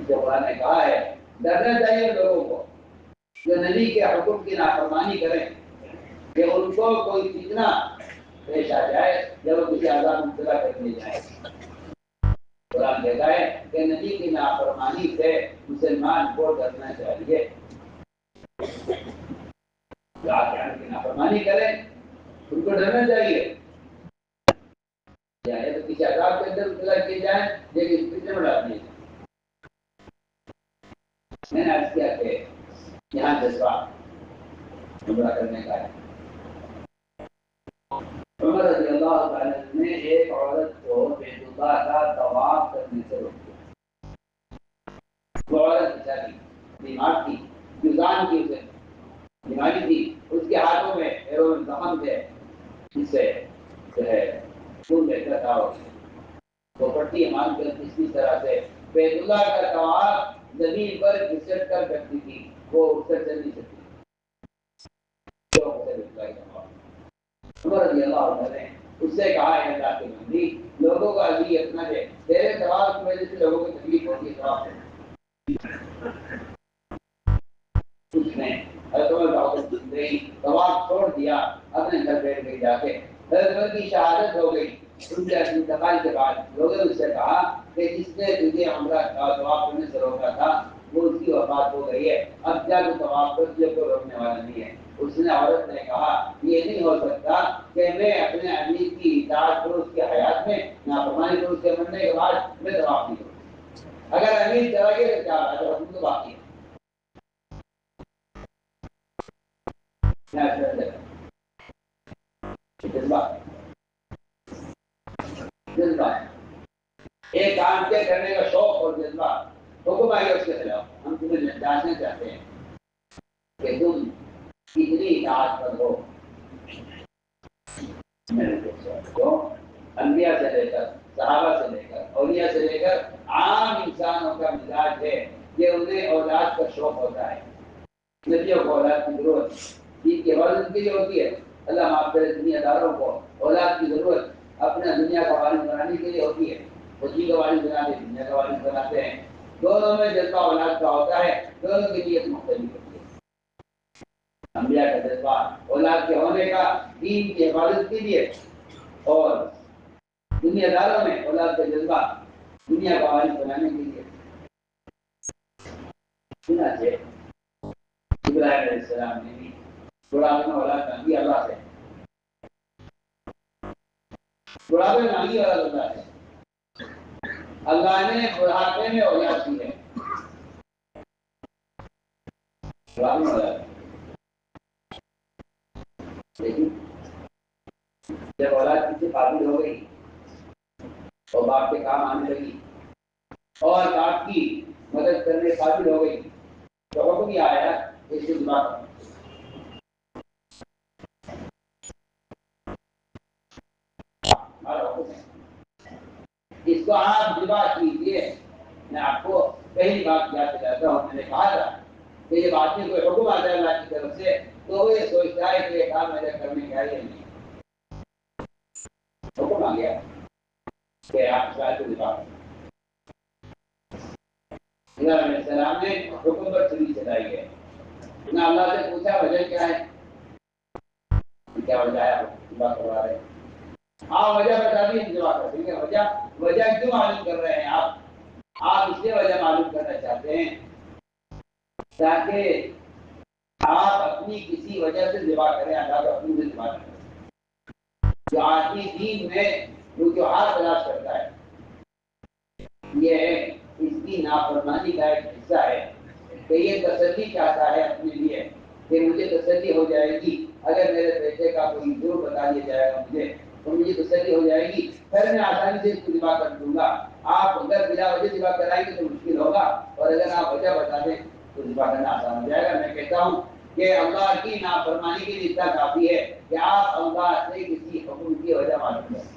جو قرآن نے کہا ہے ڈرنا چاہیے لوگوں کو جو نبی کے حکم کی نافرمانی کریں کہ ان کو کوئی فتنہ پیش آ جائے جب وہ کسی عذاب مبتلا کر دیے جائے۔ قرآن کہتا ہے کہ نبی کی نافرمانی سے مسلمان کو ڈرنا چاہیے۔ جو آپ کی نافرمانی کریں ان کو ڈرنا چاہیے، یا تو کسی عذاب کے اندر مبتلا کیے جائیں لیکن فتنے میں ڈال دیے جائیں۔ میں نے عرض کیا کہ یہاں جذبہ عمرہ کرنے کا ہے۔ عمر رضی اللہ تعالیٰ نے ایک عورت کو بیت اللہ کا طواف کرنے سے روک دیا۔ وہ عورت بیچاری بیمار تھی، جذام کی اسے بیماری تھی، اس کے ہاتھوں میں پیروں میں زخم تھے جس سے جو ہے خون بہتا تھا، وہ پٹی مان کر کسی طرح سے بیت اللہ کا طواف زمین پر گھسٹ کر کرتی تھی، وہ اٹھ کر چل نہیں سکتی۔ عمر رضی اللہ عنہ نے اس سے کہا ہے اللہ کے بندی لوگوں کا علی اتنا ہے، تیرے طواف کی وجہ سے لوگوں کو تکلیف ہوتی ہے، طواف اس نے حضرت عمر بہت گئی، طواف چھوڑ دیا، اپنے گھر بیٹھ گئی جا کے۔ حضرت عمر کی شہادت ہو گئی، ان کے انتقال کے بعد لوگوں نے اس سے کہا کہ جس نے تجھے عمرہ طواف کرنے سے روکا تھا وہ اس کی وفات ہو گئی ہے، اب جا تو طواف کر، تجھے کوئی روکنے والا نہیں ہے۔ اس نے عورت نے کہا یہ نہیں ہو سکتا کہ میں اپنے امیر کی اطاعت کروں اس کی حیات میں، نافرمانی کروں اس کے مرنے کے بعد میں طواف نہیں کروں۔ اگر امیر چلا گیا تو کیا ہے، حکم تو باقی ہے۔ جذبہ ایک کام کے کرنے کا شوق اور جذبہ، حکم آئے اس کے خلاف، ہم تمہیں جاننا چاہتے ہیں کہ تم کتنی اطاعت پر ہو۔ جو انبیاء سے لے کر صحابہ سے لے کر اولیاء سے لے کر عام انسانوں کا مزاج ہے کہ انہیں اولاد کا شوق ہوتا ہے۔ نبیوں کو اولاد کی ضرورت دین کی حفاظت کے لیے ہوتی ہے، اللہ معاف کرے دنیا داروں کو اولاد کی ضرورت اپنا دنیا کا وارث بنانے کے لیے ہوتی ہے، وہ دین کا وارث بناتے ہیں، دنیا کا وارث بناتے ہیں۔ دونوں میں جذبہ اولاد کا ہوتا ہے، دونوں کی نیت مختلف ہوتی ہے۔ انبیاء کا جذبہ اولاد کے ہونے کا دین کی حفاظت کے لیے، اور دنیا داروں میں اولاد کا جذبہ دنیا کا وارث بنانے کے لیے۔ چنانچہ ابراہیم علیہ السلام نے بھی بڑھاپے میں اولاد مانگی اللہ سے، بڑھاپے میں مانگی اولاد اللہ سے، اللہ نے بڑھاپے میں اولاد دی ہے۔ بڑھاپے میں اولاد، لیکن جب اولاد کسی قابل ہو گئی اور باپ کے کام آنے لگی اور باپ کی مدد کرنے قابل ہو گئی تو حکم یہ آیا کہ اس کو ذبح کرو۔ اس کو آپ ذبح کیجیے۔ میں آپ کو پہلی بات یاد دلاتا ہوں، میں نے کہا تھا کہ جب آدمی کوئی حکم آتا ہے اللہ کی طرف سے تو وہ یہ سوچتا ہے کہ یہ کام میرے کرنے کا ہے یا نہیں۔ حکم آ گیا کہ آپ شاید کو ذبح کرو۔ ابراہیم علیہ السلام نے حکم پر چھری چلائی ہے، نہ اللہ سے پوچھا وجہ کیا ہے، کیا وجہ ہے ذبح کروا رہے ہیں۔ آپ وجہ بتا دیے جواب کر دیں گے. وجہ کیوں معلوم کر رہے ہیں آپ اس لیے وجہ معلوم کرنا چاہتے ہیں تاکہ آپ اپنی کسی وجہ سے ذبح کریں. اللہ اپنی سے ذبح کریں. جو آدمی دین میں وجوہات تلاش کرتا ہے یہ ہے اس کی نافرمانی کا ایک حصہ ہے کہ یہ تسلی چاہتا ہے اپنے لیے کہ مجھے تسلی ہو جائے گی اگر میرے بیٹے کا کوئی جرم بتا دیا جائے گا تو مجھے تسلی ہو جائے گی پھر میں آسانی سے اس کو ذبح کر دوں گا. آپ اگر بلا وجہ ذبح کرائیں گے تو مشکل ہوگا اور اگر آپ وجہ بتا دیں تو ذبح کرنا آسان ہو جائے گا. میں کہتا ہوں کہ اللہ کی نافرمانی کے لیے اتنا کافی ہے کہ آپ اللہ سے کسی حکم کی وجہ معلوم کریں.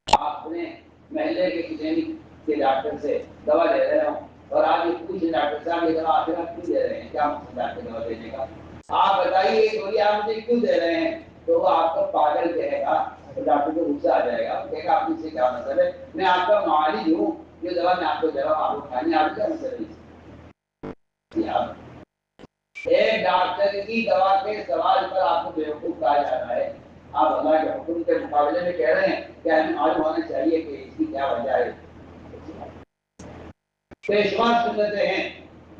آپ اپنے محلے کے کلینک کے ڈاکٹر سے دوا لے رہے ہوں اور آپ یہ پوچھیں ڈاکٹر صاحب یہ دوا آخر آپ کیوں دے رہے ہیں, کیا مقصد ہے آپ کو دوا دینے کا, آپ بتائیے یہ گولی آپ مجھے کیوں دے رہے ہیں, تو وہ آپ کو پاگل کہے گا. ڈاکٹر کو غصہ آ جائے گا, کہے گا آپ سے کیا مطلب ہے, میں آپ کا معالج ہوں, یہ دوا میں آپ کو دے رہا ہوں, آپ کو کھانی, آپ کیا مطلب ہے. ایک ڈاکٹر کی دوا کے سوال پر آپ کو بیوقوف کہا جا رہا ہے. آپ اللہ کے حکم کے مقابلے میں کہہ رہے ہیں کہ ہمیں معلوم ہونا چاہیے کہ اس کی کیا وجہ ہے. پیشوا سنتیں ہیں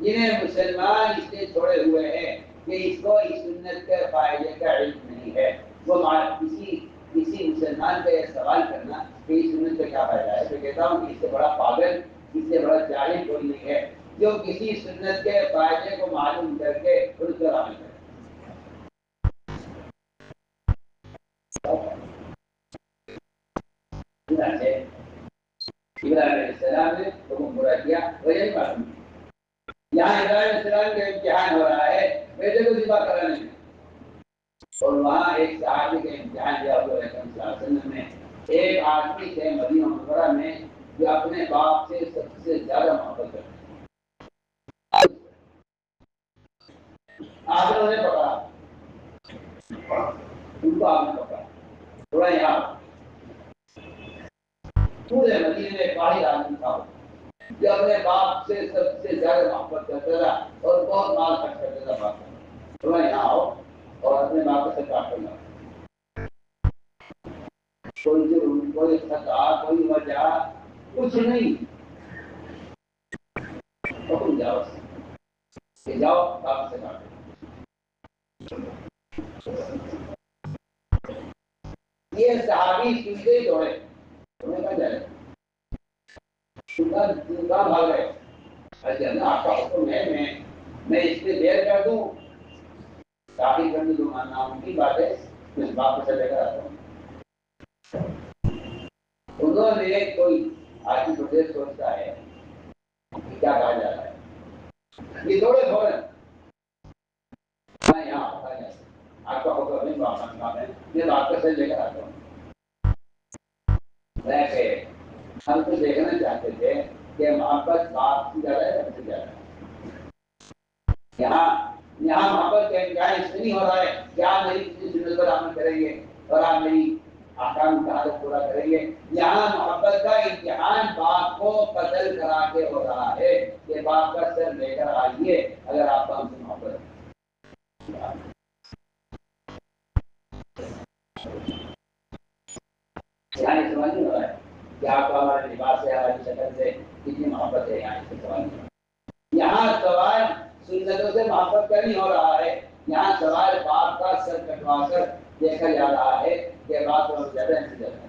جنہیں مسلمان اس لیے چھوڑے ہوئے ہیں کہ اس کو اس سنت کے فائدے کا علم نہیں ہے. وہ کسی مسلمان کا یہ سوال کرنا کہ اس سنت کا کیا فائدہ ہے, تو کہتا ہوں کہ اس سے بڑا پاگل, اس سے بڑا جاہل کوئی نہیں ہے جو کسی سنت کے فائدے کو معلوم کر کے اس پر عمل کرے. ابراہیم علیہ السلام نے حکم پورا کیا, وجہ معلوم. یہاں ابراہیم علیہ السلام کا امتحان ہو رہا ہے بیٹے کو ذبح کرانے میں, اور وہاں ایک صحابی کا امتحان لیا ہوا ہے صلی اللہ علیہ وسلم نے. ایک آدمی تھے مدینہ منورہ میں جو اپنے باپ سے سب سے زیادہ محبت کرتے ہیں. آپ نے انہیں پکڑا, ان کو آپ نے پکڑا, تھوڑا یہاں پورے مدینے میں ایک واحد آدمی تھا جو اپنے باپ سے سب سے زیادہ محبت کرتا تھا اور بہت مال خرچ کرتا تھا باپ کا. تھوڑا یہاں آؤ اور اپنے باپ سے بات کرنا. کوئی ضرور, کوئی خطا, کوئی وجہ کچھ نہیں, حکم جاؤ کہ جاؤ باپ سے بات کرو. یہ صحابی سنتے ہی دوڑے, انہیں کہا جائے کہاں بھاگ رہے. اچھا آپ کا حکم ہے میں اس پہ دیر کر دوں, شادی کرنے دو, ناممکن بات ہے, میں باپ سے لے کر آتا ہوں. انہوں نے کوئی آدمی کو دیر سوچتا ہے کہ کیا کہا جا رہا ہے, یہ دوڑے فوراً میں یہاں آتا ہے, آپ کا حکم نہیں بات ہے, میں باپ سے لے کر آتا ہوں. ہم تو دیکھنا چاہتے تھے کہ محبت باپ کی زیادہ ہے سے زیادہ. یہاں محبت کا امتحان اس نہیں ہو رہا ہے کہ آپ میری کسی سنت پر عمل کریں گے اور آپ میری احکام کا حدف پورا کریں گے. یہاں محبت کا امتحان باپ کو قتل کرا کے ہو رہا ہے کہ باپ کا سر لے کر آئیے اگر آپ کا ہم سے محبت ہے. یہاں سمجھ نہیں ہو رہا ہے کہ آپ کو ہمارے لباس سے, ہماری شکل سے کتنی محبت ہے. یہاں سے سوال نہیں, یہاں سوال سنتوں سے محبت کا نہیں ہو رہا ہے, یہاں سوال باپ کا سر کٹوا کر دیکھا جا رہا ہے کہ باپ کو زیادہ نہیں جاتا.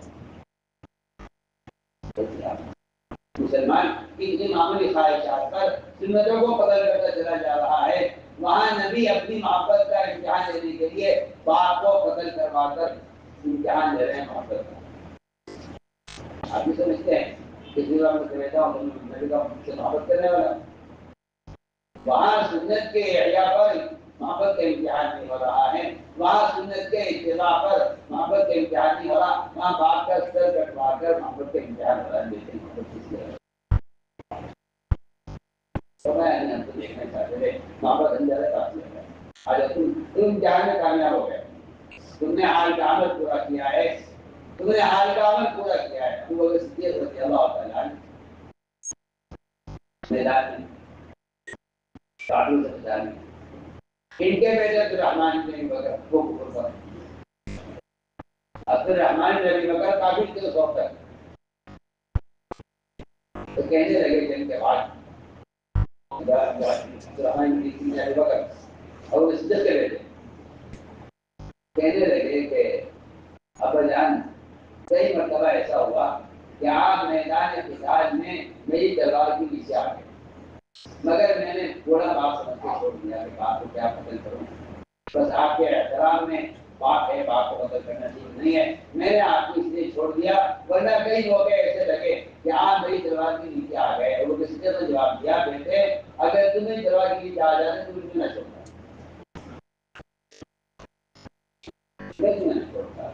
مسلمان اتنی معمولی خواہشات پر سنتوں کو قتل کرتا چلا جا رہا ہے. وہاں نبی اپنی محبت کا امتحان لینے کے لیے باپ کو قتل کروا کر امتحان لے رہے ہیں محبت کا. آپ بھی سمجھتے ہیں کسی بار میں کہتا ہوں نبی کا سے محبت کرنے والا, وہاں سنت کے احیاء پر محبت کا امتحان نہیں ہو رہا ہے, وہاں سنت کے اتباع پر محبت کا امتحان نہیں ہو رہا, وہاں باپ کا سر کٹوا کر محبت کا امتحان ہو رہا ہے. ہم تو دیکھنا چاہتے تھے محبت انجارے کافی ہے. آج تم امتحان میں کامیاب ہو گئے, تم نے حال کا عمل پورا کیا ہے, تم نے حال کا عمل پورا کیا ہے. ابو بکر صدیق رضی اللہ تعالیٰ عنہ میدان میں ساتھیوں سے بچانے ان کے بیٹے عبد الرحمن بن ابی بکر وہ کفر پر عبد الرحمن بن ابی بکر کافر تھے اس وقت تک. تو کہنے لگے جنگ کے بعد عبد الرحمن بن ابی بکر اور اس کے بیٹے کہنے لگے کہ ابا جان کئی مرتبہ ایسا ہوا کہ آپ میدان قتال میں میری تلوار کی پیچھے آ گئے مگر میں نے تھوڑا باپ سمجھ کے چھوڑ دیا کہ باپ کو کیا قتل کروں بس آپ کے احترام میں باپ ہے باپ کو قتل کرنا ٹھیک نہیں ہے میں نے آپ کو اس لیے چھوڑ دیا ورنہ کئی موقع ایسے لگے کہ آپ میری تلوار کے نیچے آ گئے اور وہ کسی نے جواب دیا بیٹے اگر تمہیں تلوار کے نیچے آ جاتے تو مجھے نہ چھوڑتا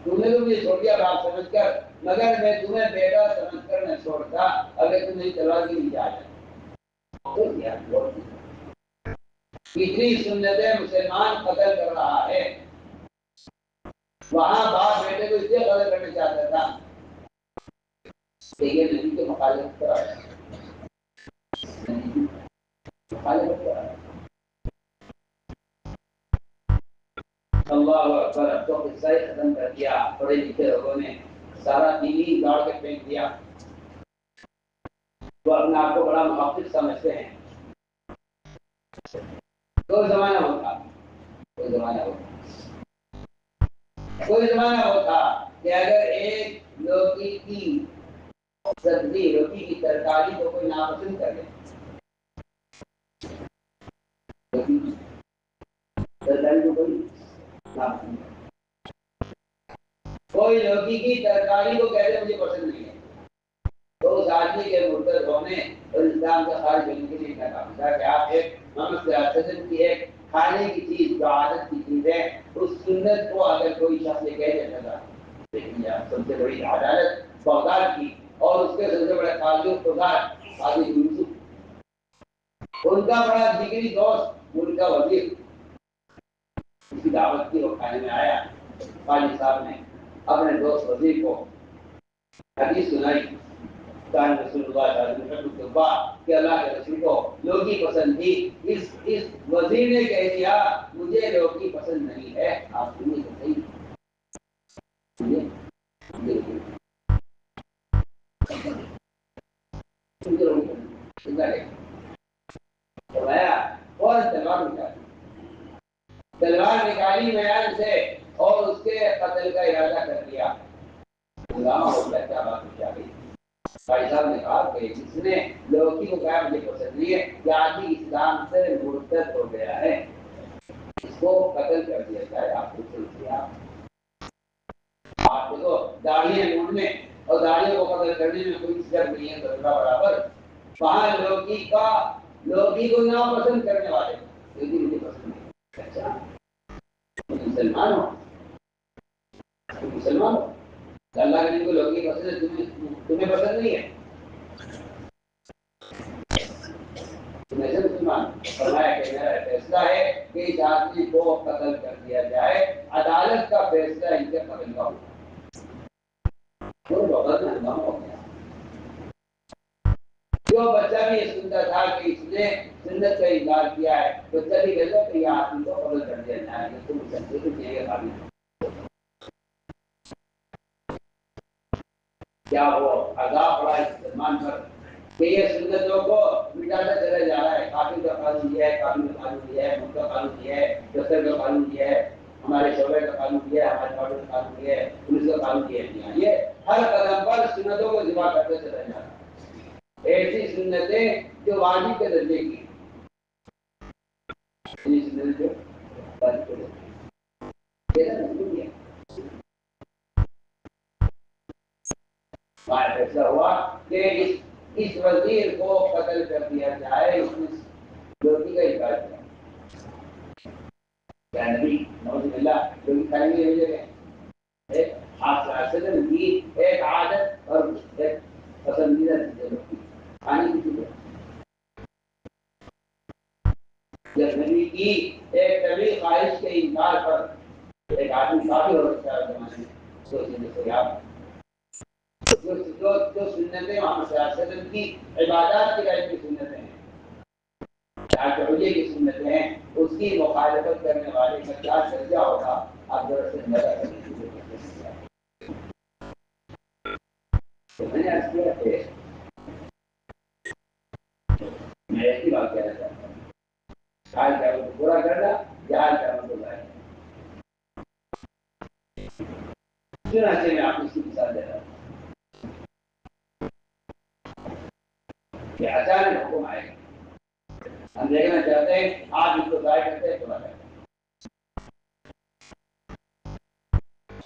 تم نے تو مجھے چھوڑ دیا باپ سمجھ کر مگر میں تمہیں بیٹا سمجھ کر نہ چھوڑتا اگر تم میری تلوار کے نیچے آ جاتے کتنی سنتیں مسلمان قتل کر رہا ہے وہاں باپ بیٹے کو اس لیے قتل کرنا چاہتا تھا کہ یہ نبی کے مخالفت کر رہا ہے. اللہ اکبر. اب تو قصہ ہی ختم کر دیا پڑھے لکھے لوگوں نے سارا دین ہی گاڑ کے پھینک دیا. وہ اپنے آپ کو بڑا محقق سمجھتے ہیں. کوئی زمانہ ہوتا کہ اگر ایک لوکی کی سبزی روٹی کی ترکاری کو کوئی ناپسند کر لے کوئی لوکی کی ترکاری کو کہتے مجھے پسند نہیں ہے تو اس آدمی کے مرتد ہونے اور اسلام کا خارج ہونے کے لیے کیا کام تھا کہ آپ ایک محمد سیاست کی ایک کھانے کی چیز جو عادت کی چیز ہے اس سنت کو اگر کوئی شخص یہ کہہ دیتا تھا لیکن سب سے بڑی عدالت بغداد کی اور اس کے سب سے بڑے تعلق گزار حاجی یوسف ان کا بڑا جگری دوست ان کا وزیر اس کی دعوت کی وہ کھانے میں آیا قاضی صاحب نے اپنے دوست وزیر کو حدیث سنائی کان رسول اللہ صلی اللہ علیہ وسلم کہ اللہ کے رسول کو لوکی پسند تھی اس وزیر نے کہہ دیا مجھے لوکی پسند نہیں ہے آپ سنیے تو صحیح تلوار نکالی میدان سے اور اس کے قتل کا ارادہ کر دیا. کیا بات ہے بھائی صاحب نے کہا کہ جس نے لوکی کو کہا مجھے پسند نہیں ہے کہ آدمی اسلام سے مرتد ہو گیا ہے اس کو قتل کر دیا جائے. آپ کو سوچیے آپ دیکھو داڑھیاں ڈھونڈنے اور داڑھیوں کو قتل کرنے میں کوئی جھجک نہیں ہے ضرورت برابر. وہاں لوکی کو ناپسند کرنے والے لیکن مجھے پسند نہیں. اچھا مسلمان ہو اللہ کے دین کو لوگوں کی پسند ہے تمہیں پسند نہیں ہے تم ایسے مسلمان. فرمایا کہ میرا فیصلہ ہے کہ اس آدمی کو قتل کر دیا جائے. عدالت کا فیصلہ ان کے قتل کا ہوگا. بغل میں ہنگامہ ہو گیا. جو بچہ بھی یہ سنتا تھا کہ اس نے سنت کا انکار کیا ہے بچہ بھی کہتا کہ یہ آدمی کو قتل کر دیا جائے تم سمجھے تو یہ قابل کیا وہ عذاب پڑا ہے مسلمان پر کہ یہ سنتوں کو مٹاتا چلا جا رہا ہے. قاتل کا قانون یہ ہے قانون کا قانون یہ ہے ملک کا قانون یہ ہے دفتر کا قانون یہ ہے ہمارے شعبے کا قانون یہ ہے ہمارے شعبے کا قانون یہ ہے پولیس کا قانون یہ ہے. یہ ہر قدم پر سنتوں کو ذبح کرتے چلا جا رہا ہے. ایسی سنتیں جو واجب کے درجے کی فیصلہ ہوا کہ اس وزیر کو قتل کر دیا جائے. اس نے لوٹی کا انکار کیا. کیا نبی نعوذ باللہ لوٹی کھائیں گے ایک ایک عادت اور ایک پسندیدہ چیز کھانے کی چیز. جب نبی کی ایک طبی خواہش کے انکار پر ایک آدمی کافی ہو سکتا ہے زمانے میں سوچنے سے آپ جو سنتیں محمد صلی اللہ علیہ وسلم کی عبادات کے لائق کی سنتیں ہیں کی سنتیں ہیں اس کی مخالفت کرنے والے کا کیا درجہ ہوگا آپ ذرا سے اندازہ کرنے کی ضرورت ہے۔ تو میں نے عرض کیا کہ میں ایک ہی بات کہنا چاہتا ہوں، حال کیا وہ پورا کرنا یا حال کیا وہ ظاہر۔ چنانچہ میں آپ کو اس کی مثال دے رہا ہوں کہ اچانک حکم آئے گا، ہم دیکھنا چاہتے ہیں آپ اس کو ضائع کرتے ہیں پورا کرتے ہیں۔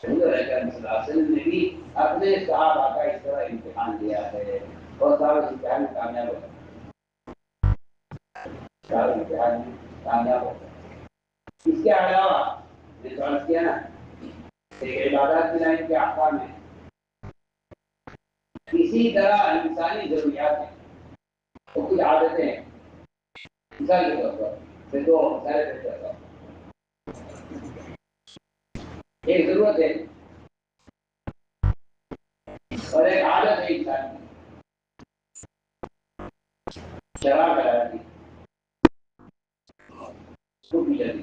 حضور اکرم صلی اللہ علیہ وسلم نے بھی اپنے صحابہ کا اس طرح امتحان دیا ہے اور صحابہ امتحان میں کامیاب ہوتے ہیں، صحابہ امتحان میں کامیاب ہوتے ہیں۔ اس کے علاوہ میں نے عرض کیا نا کہ عبادات کی لائن کے احکام ہیں، اسی طرح انسانی ضروریات ہیں اور کچھ عادتیں ہیں۔ مثال کے طور پر میں دو مثالیں پیش کرتا ہوں۔ ایک ضرورت ہے اور ایک عادت ہے انسان کی، شراب پیدا کی خوب پی جاتی،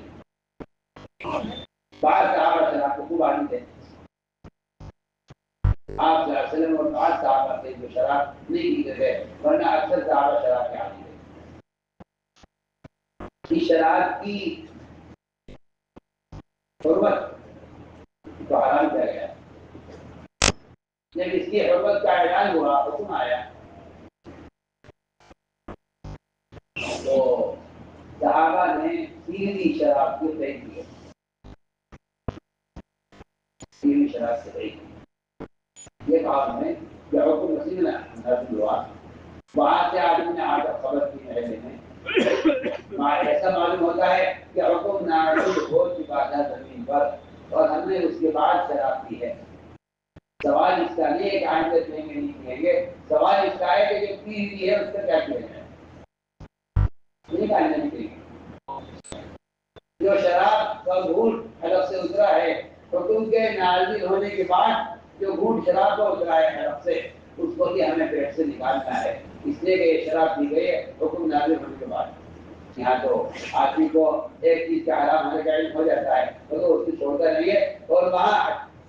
بعض صحابہ شراب کو خوب عادت ہے، آپ صلی اللہ علیہ وسلم اور بعض صحابہ تھے جو شراب نہیں پیتے تھے، ورنہ اکثر صحابہ شراب کے عادی تھے۔ اس شراب کی حرمت تو حرام کیا گیا، جب اس کی حرمت کا اعلان ہوا، حکم آیا، تو صحابہ نے سیدھی شراب کو پھینک دیا، سیدھی شراب سے پھینک دیا۔ یہ کہا ہم نے کہ حکم مسیح نازل ہوا، وہاں سے آدمی نے آ کر خبر کی محلے میں ایسا معلوم ہوتا ہے کہ حکم نازل ہو چکا تھا زمین پر اور ہم نے اس کے بعد شراب پی ہے۔ سوال اس کا نہیں ہے کہ آئندہ پئیں گے نہیں پئیں گے، سوال اس کا ہے کہ جو پی ہوئی ہے اس کا کیا کیا جائے، نہیں آئندہ نہیں پئیں گے۔ جو شراب کا گھونٹ حلق سے اترا ہے، حکم کے نازل ہونے کے بعد جو گھونٹ شراب کا اترا ہے حلق سے، اس کو بھی ہمیں پیٹ سے نکالنا ہے، اس لیے کہ یہ شراب پی گئی ہے حکم نازل ہونے کے بعد۔ یہاں تو آدمی کو ایک چیز کا حرام ہونے کا علم ہو جاتا ہے تو اس کو چھوڑتا نہیں ہے، اور وہاں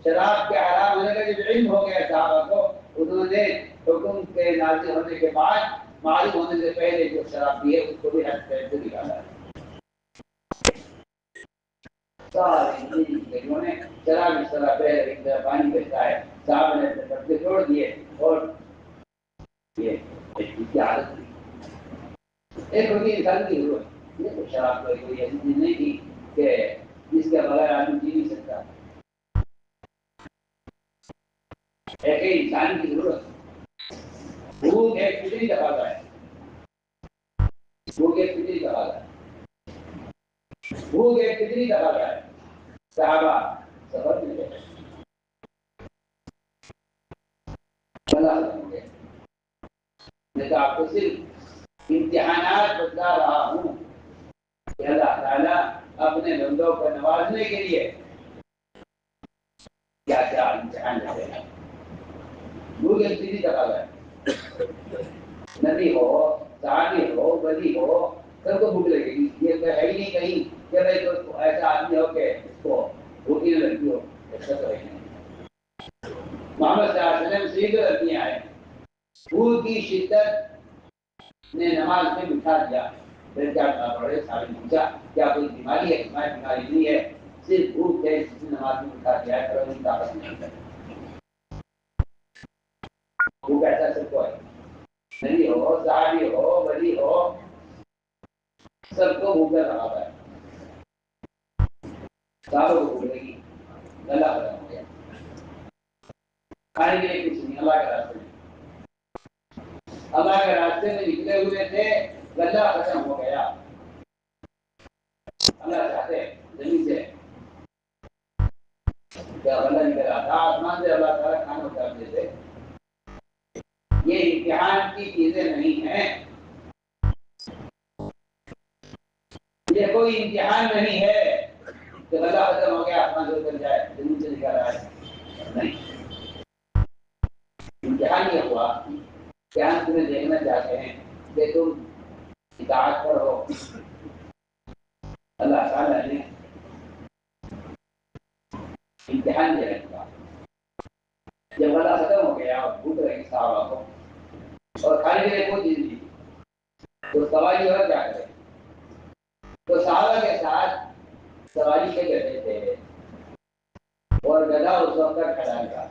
شراب کے حرام ہونے کا جب علم ہو گیا صحابہ کو، انہوں نے حکم کے نازل ہونے کے بعد معلوم ہونے سے پہلے جو شراب پی ہے اس کو بھی حد پیٹ سے نکالا ہے۔ سارے انہوں نے شراب اس طرح پہ ایک طرح پانی بہتا ہے، صحابہ نے اپنے پردے چھوڑ دیے اور یہ کی عادت تھی۔ ایک ہوتی انسان کی ضرورت، یہ تو شراب کو کوئی ایسی چیز نہیں تھی کہ جس کے بغیر آدمی جی نہیں سکتا، ایک انسان کی ضرورت۔ بھوک ایک فطری تقاضا ہے، بھوک ایک فطری تقاضا ہے، بھوک ایک فطری تقاضا ہے۔ صحابہ سفر میں گئے، اللہ ہو گئے، میں تو آپ کو صرف امتحانات بتلا رہا ہوں کہ اللہ تعالیٰ اپنے بندوں کو نوازنے کے لیے کیا کیا امتحان لیتے ہیں۔ بھوک ایک فطری تقاضا ہے، نبی ہو، صحابی ہو، ولی ہو، سب کو بھوک لگے گی۔ یہ تو ہے ہی نہیں کہیں کہ بھائی تو ایسا آدمی ہو کہ اس کو بھوک ہی نہ لگتی ہو، ایسا تو ہے نہیں۔ محمد صلی اللہ علیہ وسلم سے جو لڑکیاں آئے، بھوک کی شدت نے نماز میں بٹھا دیا، پھر کیا کرنا پڑے؟ صحابی نے پوچھا کیا کوئی بیماری ہے؟ ہماری بیماری نہیں ہے، صرف بھوک ہے جس نے نماز میں بٹھا دیا ہے، پر ان طاقت نہیں ہے۔ بھوک ایسا سب کو ہے، نبی ہو، صحابی ہو، ولی ہو، سب کو بھوک رہا ہے، ساروں کو بھوک لگی، گلا ختم ہو گیا، کھانے کے لیے کچھ نہیں، اللہ کے راستے میں، اللہ کے راستے میں نکلے ہوئے تھے، گلا ختم ہو گیا۔ اللہ چاہتے زمین سے کیا غلہ نکلا تھا، آسمان سے اللہ تعالیٰ کھانا اتار دیتے۔ یہ امتحان کی چیزیں نہیں ہیں، یہ کوئی امتحان نہیں ہے کہ غلہ ختم ہو گیا آسمان سے اتر جائے زمین سے نکل رہا ہے، نہیں۔ امتحان یہ ہوا کہ ہم تمہیں دیکھنا چاہتے ہیں کہ تم اطاعت پر ہو اللہ تعالیٰ نے امتحان دے رکھا. جب غلہ ختم ہو گیا اور بھوک رہی صحابہ کو اور کھانے کے لیے کوئی چیز نہیں تو سواری اور کیا کرے. تو صحابہ کے ساتھ سواری کے کرتے تھے اور گدھا اس وقت تک حلال تھا.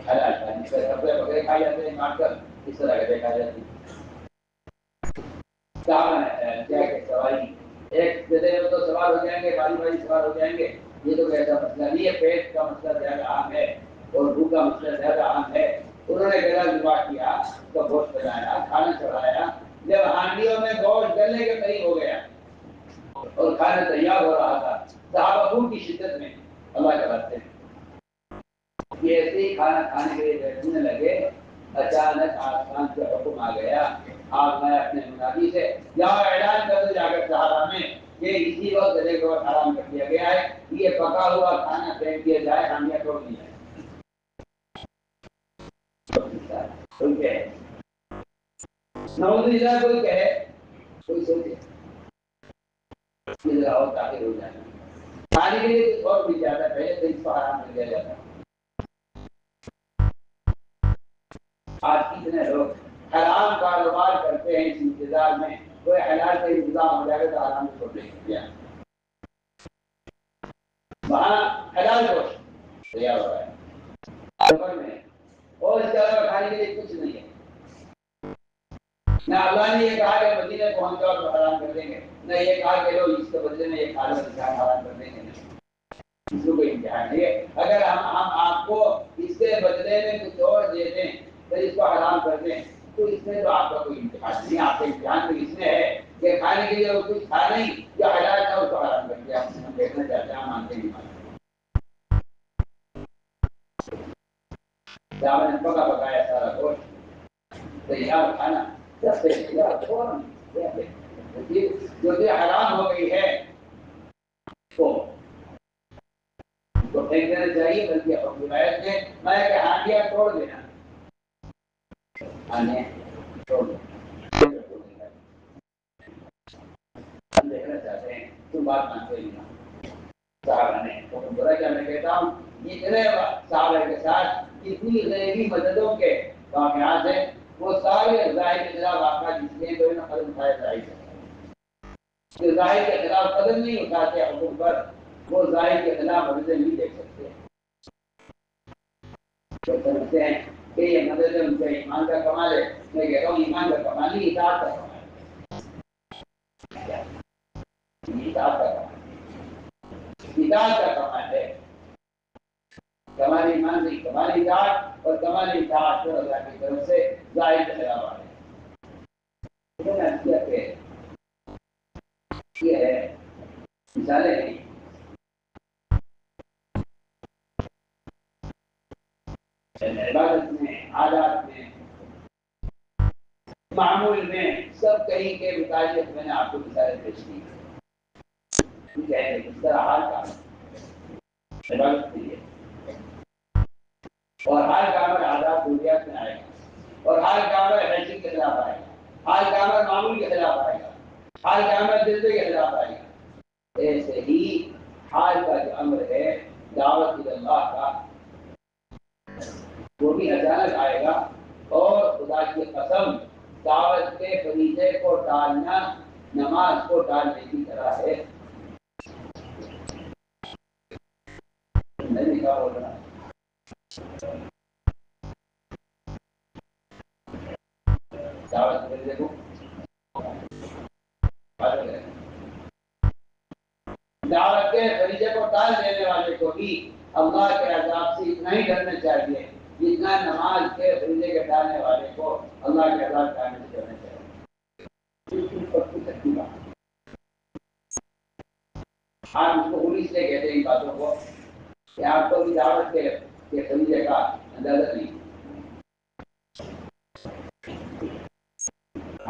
حلال تھا جس سے کپڑے وغیرہ کھائے جاتے ہیں مار کر اس طرح گدھے کھائے جاتے ہیں. صحابہ نے کیا کہ سواری ایک گدھے میں تو سوار ہو جائیں گے باری باری سوار ہو جائیں گے. یہ تو ایسا مسئلہ نہیں ہے. پیٹ کا مسئلہ زیادہ عام ہے اور بھوک کا مسئلہ زیادہ عام ہے. انہوں نے گلا ذبح کیا اس کا گوشت بنایا کھانا چڑھایا. جب ہانڈیوں میں گوشت گلنے کے قریب ہو گیا اور کھانا تیار ہو رہا تھا صحابہ بھوک کی شدت میں اللہ کے راستے میں یہ ایسے ہی کھانا کھانے کے لیے بیٹھنے لگے. اچانک آسمان سے حکم آ گیا. آپ میں اپنے منادی سے جاؤ اعلان کر دو جا کر صحابہ میں کہ اسی وقت گدھے کو حرام کر دیا گیا ہے. یہ پکا ہوا کھانا پھینک دیا جائے ہانڈیاں توڑ دی جائے. کوئی کہے نعوذ باللہ کوئی کہے کوئی سوچے ذرا اور تاخیر ہو جائے کھانے کے لیے اور بھی زیادہ پہلے سے اس کو حرام کر دیا جاتا. آج کتنے لوگ حرام کاروبار کرتے ہیں اس انتظار میں کوئی حلال کا انتظام ہو جائے تو حرام کو چھوڑ دیا. وہاں حلال گوشت تیار ہو رہا ہے سفر میں اور اس کے علاوہ کھانے کے لیے کچھ نہیں ہے. نہ اللہ نے یہ کہا کہ مدینے پہنچ جاؤ تو حرام کر دیں گے نہ یہ کہا کہ لو اس کے بدلے میں یہ کھا لو حرام کر دیں گے. اس کو کوئی امتحان نہیں ہے. اگر ہم آپ کو اس کے بدلے میں کچھ اور دے دیں پھر اس کو حرام کر دیں تو اس میں تو آپ کا کوئی امتحان نہیں. آپ کا امتحان تو اس میں ہے کہ کھانے کے لیے وہ کچھ کھا نہیں جو حلال تھا اس کو حرام کر دیا. ہم دیکھنا چاہتے ہیں مانتے نہیں مانتے. دامن پکا پکایا سارا گوشت تیار کھانا سب سے فوراً جو بھی حرام ہو گئی ہے تو پھینک دینا چاہیے. بلکہ روایت نے میں کہ ہانڈیاں توڑ دینا ہانڈیاں توڑ دینا. ہم دیکھنا چاہتے ہیں تم بات مانتے ہی نہیں. صحابہ نے حکم برا کیا میں کہتا ہوں جتنے صحابہ کے ساتھ جتنی غیبی مددوں کے واقعات ہیں وہ سارے ظاہر کے خلاف واقعات جس لیے کوئی نہ قدم اٹھائے ظاہر جو ظاہر کے خلاف قدم نہیں اٹھاتے حکم پر وہ ظاہر کے خلاف مددیں نہیں دیکھ سکتے. تو سمجھتے ہیں کہ یہ مدد ان کے ایمان کا کمال ہے. میں کہتا ہوں ایمان کا کمال نہیں اطاعت کا کمال ہے. اطاعت کا کمال اطاعت کا کمال ہے. کمال ایمان نہیں کمال اطاعت اور کمال اطاعت کو اللہ کی طرف سے ظاہر کے خلاف آ رہے ہیں. یہ ہے مثالیں ہیں عبادت میں عادات میں معمول میں سب کہیں کے متعلق میں نے آپ کو مثالیں پیش کی. اس طرح حال کا عبادت کے لیے اور ہر کام آزاد ضروریات میں آئے گا اور ہر کام حیثیت کے خلاف آئے گا. ہر کام معمول کے خلاف آئے گا. ہر کام دلدے کے خلاف آئے گا. ایسے ہی حال کا جو امر ہے دعوت اللہ کا وہ بھی اچانک آئے گا. اور خدا کی قسم دعوت کے فریضے کو ٹالنا نماز کو ٹالنے کی طرح ہے. نہیں کہا ہوگا دعوت فریضے کو دعوت کے فریضے کو ٹال دینے والے کو بھی اللہ کے عذاب سے اتنا ہی ڈرنا چاہیے جتنا نماز کے فریضے کے ٹالنے والے کو اللہ کے عذاب ٹالنے سے ڈرنا چاہیے. آپ اس کو پولیس سے کہتے ہیں ان باتوں کو کہ آپ کو بھی دعوت کے فریضے کا اندازہ نہیں.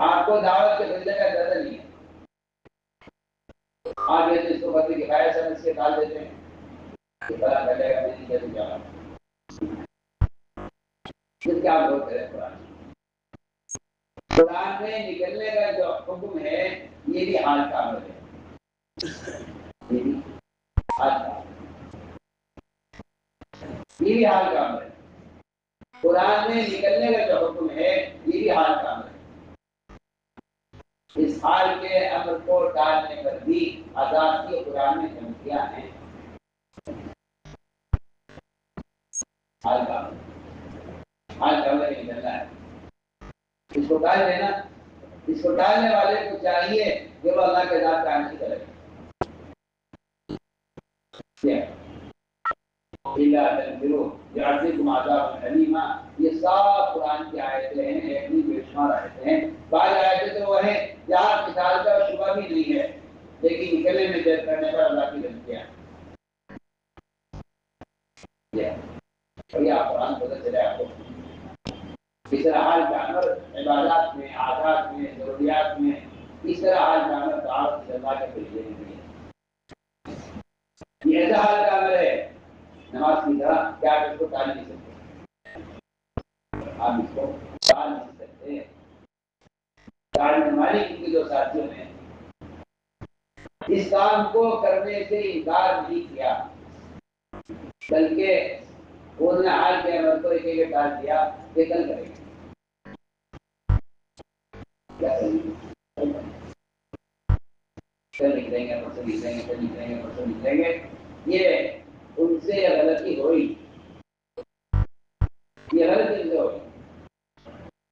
آپ کو دعوت کے فریضے کا اندازہ نہیں ہے. آپ یہ اس کو بدل کفایت سمجھ کے ڈال دیتے ہیں کہ بڑا کرے گا نہیں جب جا پھر کیا بول کرے قرآن قرآن میں نکلنے کا جو حکم ہے یہ بھی حال کا عمل ہے، یہ بھی حال کا یہ بھی حال کا عمل ہے۔ قرآن میں نکلنے کا جو حکم ہے یہ بھی حال کا عمل ہے۔ اس حال کے عمل کو ٹالنے پر بھی عذاب کی قرآن میں دھمکیاں ہیں۔ حال کا عمل نکلنا ہے، اس کو ٹال دینا، اس کو ٹالنے والے کو چاہیے کہ وہ اللہ کے عذاب کا نہیں کرے۔ یہ سب قرآن کی آیتیں ہیں، ایک نہیں بے شمار آیتیں ہیں۔ بعض آیتیں تو وہ ہیں جہاں قتال کا شبہ بھی نہیں ہے، لیکن نکلنے میں دیر کرنے پر اللہ کی دھمکیاں ہیں۔ قرآن پتہ چلے آپ کو اس طرح حال کا عمل عبادات میں، عادات میں، ضروریات میں، اس طرح حال کا عمل تعارف سے اللہ کے ذریعے نہیں ہے۔ یہ ایسا حال کا عمل ہے نماز کی طرح کہ آپ اس کو ٹال نہیں سکتے، آپ اس کو ٹال نہیں سکتے۔ مالک کی جو ساتھیوں نے اس کام کو کرنے سے انکار نہیں کیا، بلکہ انہوں نے حال کے عمل کو ایک ٹال دیا کہ کل کریں گے، کیا کریں گے، کل نکلیں گے، پرسوں نکلیں گے، کل نکلیں گے، پرسوں نکلیں گے۔ یہ ان سے غلطی ہوئی، یہ غلطی ان سے ہوئی۔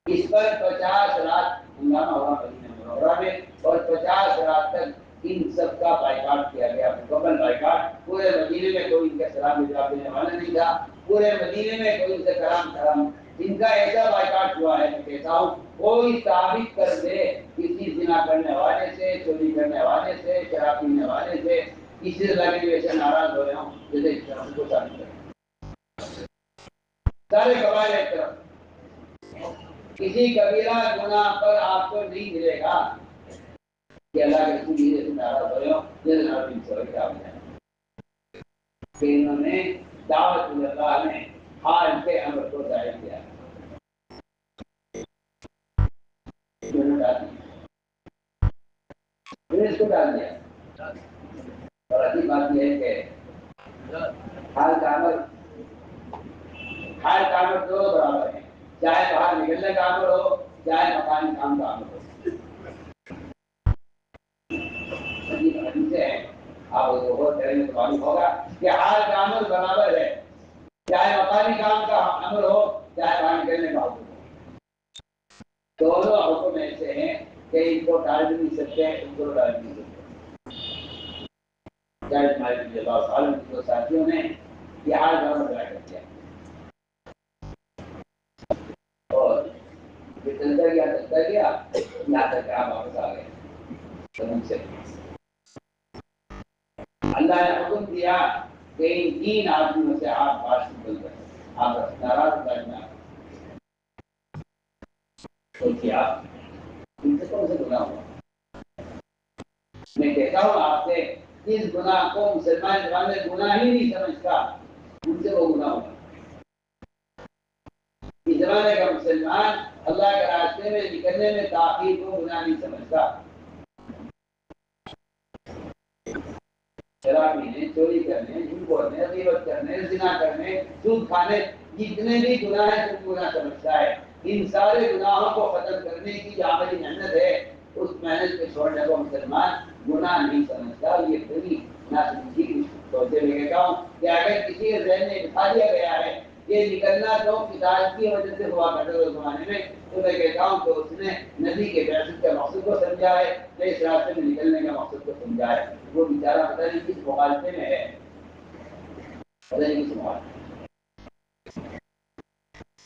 اس پر 50 رات ہنگامہ ہوا مدینہ منورہ میں، اور 50 رات تک ان سب کا بائیکاٹ کیا گیا، مکمل بائیکاٹ۔ پورے مدینے میں کوئی ان کا سلام جواب دینے والا نہیں تھا، پورے مدینے میں کوئی ان سے کلام ان کا ایسا بائیکاٹ ہوا ہے، میں کہتا ہوں کوئی ثابت کر دے کسی زنا کرنے والے سے، چوری کرنے والے سے، شراب پینے والے سے، کسی سے لگے ہوئے سے ناراض ہو رہے ہوں، جیسے اس طرح کو ثابت کریں سارے قبائل ایک طرف۔ کسی کبیرہ گناہ پر آپ کو نہیں ملے گا کہ اللہ کے رسول جیسے ناراض ہو رہے ہوں، جیسے ناراض ان سے کیا ہو جائے کہ انہوں نے دعوت اللہ میں حال کے عمل کو ظاہر کیا، اس کو ڈال دیا۔ اور اچھی بات یہ ہے کہ حال کا عمل دو برابر ہے، چاہے باہر نکلنے کا عمل ہو، چاہے مکانی کام کا عمل ہو۔ آپ غور کریں تو معلوم ہوگا کہ حال کا عمل برابر ہے، چاہے مکانی کام کا عمل ہو، چاہے باہر نکلنے کا حکم ہو۔ دونوں حکم ایسے ہیں کہ ان کو ٹال بھی نہیں سکتے، ان کو ٹال بھی نہیں سکتے۔ ساتھیوں نے یہ حال کا عمل ظاہر کر دیا، اور یہ چلتا گیا یہاں تک آپ واپس آ گئے۔ اللہ نے حکم دیا کہ ان 3 آدمیوں سے آپ بات نکل کر آپ ناراض کرنا تو کیا ان سے کون سے گناہ ہوا؟ میں کہتا ہوں آپ سے اس گناہ کو مسلمان زبان میں گناہ ہی نہیں سمجھتا، ان سے وہ گناہ ہوگا۔ اس زمانے کا مسلمان اللہ کے راستے میں نکلنے میں تاخیر کو گناہ نہیں سمجھتا۔ شراب پینے، چوری کرنے، جھوٹ بولنے، غیبت کرنے، زنا کرنے، سود کھانے، جتنے بھی گناہ ہیں تم گناہ سمجھتا ہے۔ ان سارے گناہوں کو ختم کرنے کی جو عملی محنت ہے، اس محنت کے چھوڑنے کو مسلمان گناہ نہیں سمجھتا۔ یہ بڑی ناسمجھی کی سوچے میں کہتا ہوں کہ اگر کسی کے ذہن میں بٹھا دیا گیا ہے یہ نکلنا تو کتاب کی وجہ سے ہوا کرتا تھا اس زمانے میں، تو میں کہتا ہوں کہ اس نے نبی کے بعثت کے مقصد کو سمجھا ہے، اس راستے میں نکلنے کا مقصد کو سمجھا ہے۔ وہ بیچارہ پتہ نہیں کس مخالفے میں ہے، پتہ نہیں کس مخالفے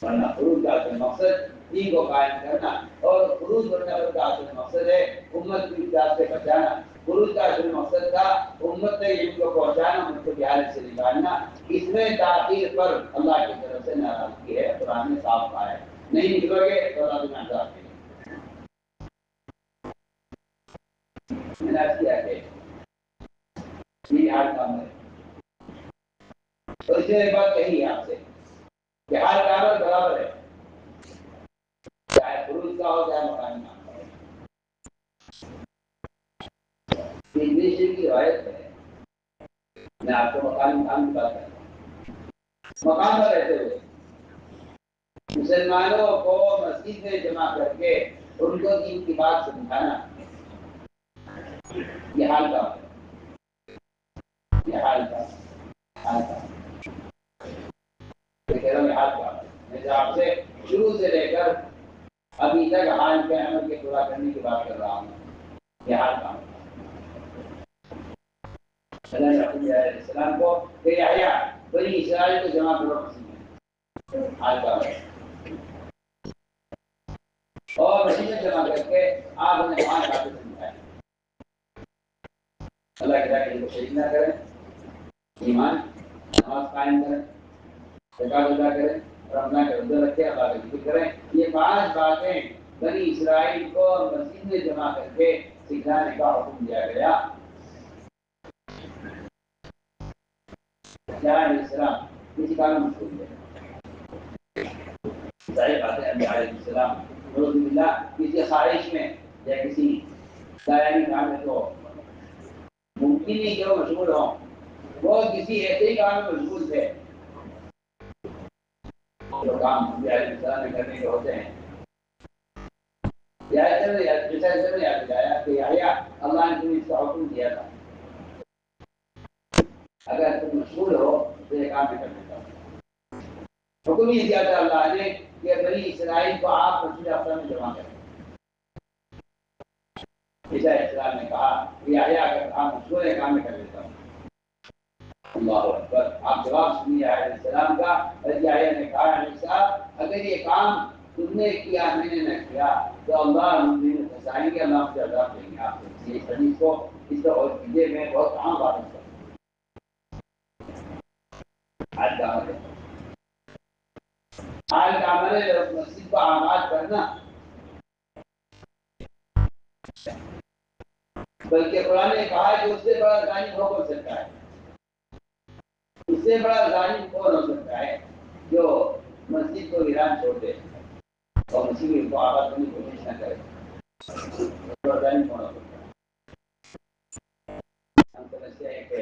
ورنہ خروج کا اصل مقصد دین کو قائم کرنا، اور خروج بننے کا اصل مقصد ہے امت کو افساد سے بچانا۔ خروج کا اصل مقصد تھا امت تک علم کو پہنچانا، امت کو جہالت سے نکالنا۔ اس میں تاخیر پر اللہ کی طرف سے ناراضگی ہے، قرآن میں صاف کہا ہے نہیں نکلو گے تو اللہ تمہیں عذاب دے گا۔ میں نے عرض کیا کہ یہ حال کام ہے، تو اس نے ایک بات کہی ہے آپ سے کہ حال کا عمل برابر ہے، چاہے خروج کا ہو چاہے مقامی نام کا ہو. انگلش کی روایت ہے. میں آپ کو مقامی نام کی بات کرتا ہوں. مقام پر رہتے ہوئے مسلمانوں کو مسجد میں جمع کر کے ان کو دین کی بات سمجھانا، یہ حال کا یہ حال کا حال کا میں آپ سے شروع سے لے کر ابھی تک حال کے عمل کے پورا کرنے کی بات کر رہا ہوں. یہ حال کا علیہ السلام کو کہ یحییٰ بنی اسرائیل کو جمع کرو مسجد میں، حال کا اور مسجد میں جمع کر کے آپ نے 5 باتیں سمجھائیں. اللہ کے راہ کو شریک نہ کریں، ایمان نماز قائم کریں، زکات ادا کریں، رمضان کا روزہ رکھیں، اللہ کا ذکر کریں. یہ 5 باتیں بنی اسرائیل کو مسجد میں جمع کر کے سکھانے کا حکم دیا گیا. علیہ السلام کسی کام میں مشغول تھے. ظاہر بات ہے انبیاء علیہ السلام نعوذ باللہ کسی خواہش میں یا کسی دائمی کام میں تو ممکن نہیں کہ وہ مشغول ہوں. وہ کسی ایسے ہی کام میں مشغول تھے جو کام انبیاء علیہ السلام میں کرنے کے ہوتے ہیں. یاد دلایا کہ یحییٰ اللہ نے تمہیں اس کا حکم دیا تھا، اگر تم مشغول ہو تو یہ کام میں کر دیتا ہوں. حکم یہ دیا تھا اللہ نے کہ بنی اسرائیل کو آپ مسجد اقصی میں جمع کریں. عیسیٰ علیہ السلام نے کہا کہ یحییٰ اگر آپ مشغول ہیں کام میں کر دیتا ہوں. اللہ اکبر. آپ جواب سنیے علیہ السلام کا. یحییٰ نے کہا عیسیٰ اگر یہ کام تم نے کیا میں نے نہ کیا تو اللہ مجھے پھنسائیں گے، اللہ مجھے عذاب دیں گے. آپ اس حدیث کو اس طرح اور کیجیے. میں بہت عام بات کرتا ہوں. آج کا عمل ہے، آج کا عمل ہے مسجد کو آباد کرنا. بلکہ قرآن نے کہا کہ اس سے بڑا ظالم کون ہو سکتا ہے؟ اس سے بڑا ظالم کون ہو سکتا ہے جو مسجد کو ویران چھوڑ دے اور مسجد کو آباد کرنے کی کوشش نہ کرے؟ بڑا ظالم کون ہو سکتا ہے؟ ہم سمجھتے ہیں کہ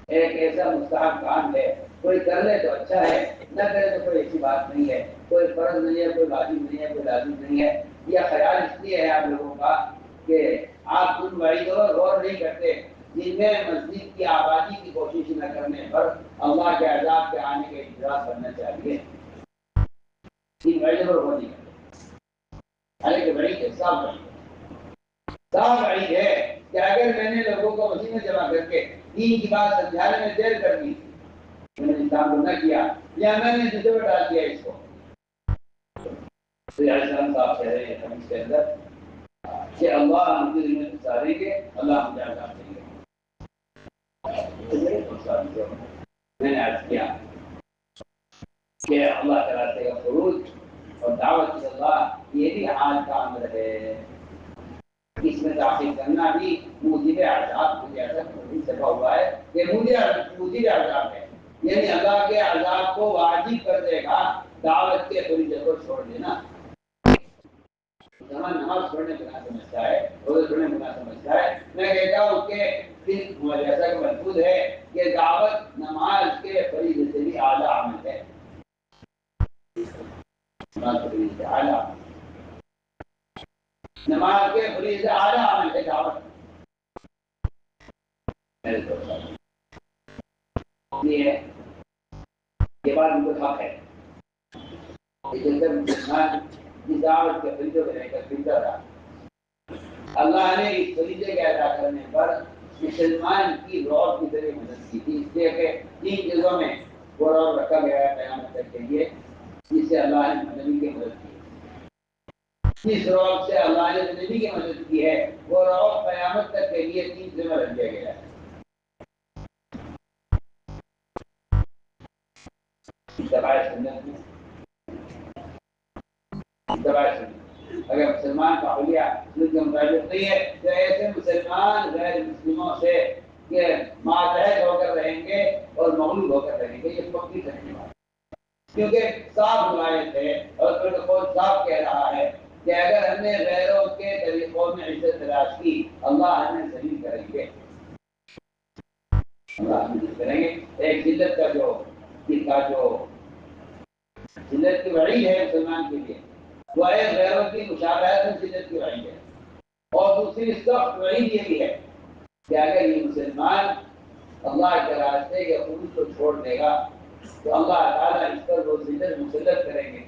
ایک ایسا مستحب کام ہے، کوئی کر لے تو اچھا ہے، نہ کرے تو کوئی ایسی بات نہیں ہے، کوئی فرض نہیں ہے، کوئی واجب نہیں ہے، کوئی لازم نہیں ہے. یہ خیال اس لیے ہے آپ لوگوں کا کہ آپ ان وعیدوں پر غور نہیں کرتے جن میں مسجد کی آبادی کی کوشش نہ کرنے پر اللہ کے عذاب کے آنے کا انتظار کرنا چاہیے. ان وعیدوں پر غور نہیں کرتے. حالانکہ وعید ہے، صاف وعید ہے کہ اگر میں نے لوگوں کو مسجد میں جمع کر کے دین کی بات سمجھانے میں دیر کر دی، میں نے انسان کو نہ کیا یا میں نے دوسرے پر ڈال دیا اس کو، تو یہ اسلام صاحب کہہ رہے ہیں حدیث کے اندر کہ اللہ مجھے دنیا سے ساریں گے، اللہ مجھے عذاب دیں گے. میں نے عرض کیا کہ اللہ کے راستے کا خروج اور دعوت اللہ یہ بھی حال کا عمل ہے. اس میں داخل کرنا بھی موجب عذاب کو جیسا سکا ہوا ہے کہ موجب عذاب ہے، یعنی اللہ کے عذاب کو واجب کر دے گا دعوت کے فریضے کو چھوڑ دینا. نماز پڑھنے بنا سمجھتا ہے، روزے پڑھنے بنا سمجھتا ہے. میں کہتا ہوں کہ جیسا کہ محفوظ ہے کہ دعوت نماز کے فریضے سے بھی اعلیٰ عمل ہے. نماز کے فریضے اعلیٰ عمل ہے دعوت. یہ بات ان کو حق ہے. مسلمان کی دعوت کے فریضوں کو لے کر فریضہ رہا. اللہ نے اس فریضے کے ادا کرنے پر مسلمان کی روح کی ذریعے مدد کی تھی، اس لیے کہ 3 چیزوں میں وہ روح رکھا گیا ہے قیامت تک کے لیے جس سے اللہ نے نبی کی مدد کی. جس روح سے اللہ نے نبی کی مدد کی ہے وہ روح قیامت تک کے لیے 3 چیزوں میں رکھ دیا گیا ہے. اگر مسلمان کا حلیہ دل کے مطابق نہیں ہے تو ایسے مسلمان غیر مسلموں سے یہ ماتحت ہو کر رہیں گے اور مغلوب ہو کر رہیں گے. یہ پکی سچی بات. کیونکہ صاف روایت ہے اور پھر خود صاف کہہ رہا ہے کہ اگر ہم نے غیروں کے طریقوں میں عزت تلاش کی اللہ ہمیں ذلیل کریں گے، اللہ ہمیں ذلیل کریں گے۔ ایک ذلت کا جو ذلت کی وعید ہے مسلمان کے لیے، وہ ایک غیروں کی مشابہت میں ذلت کی وعید ہے، اور دوسری سخت وعید یہ بھی ہے کہ اگر یہ مسلمان اللہ کے راستے کے خروج کو چھوڑ دے گا تو اللہ تعالیٰ اس پر وہ ذلت مسلط کریں گے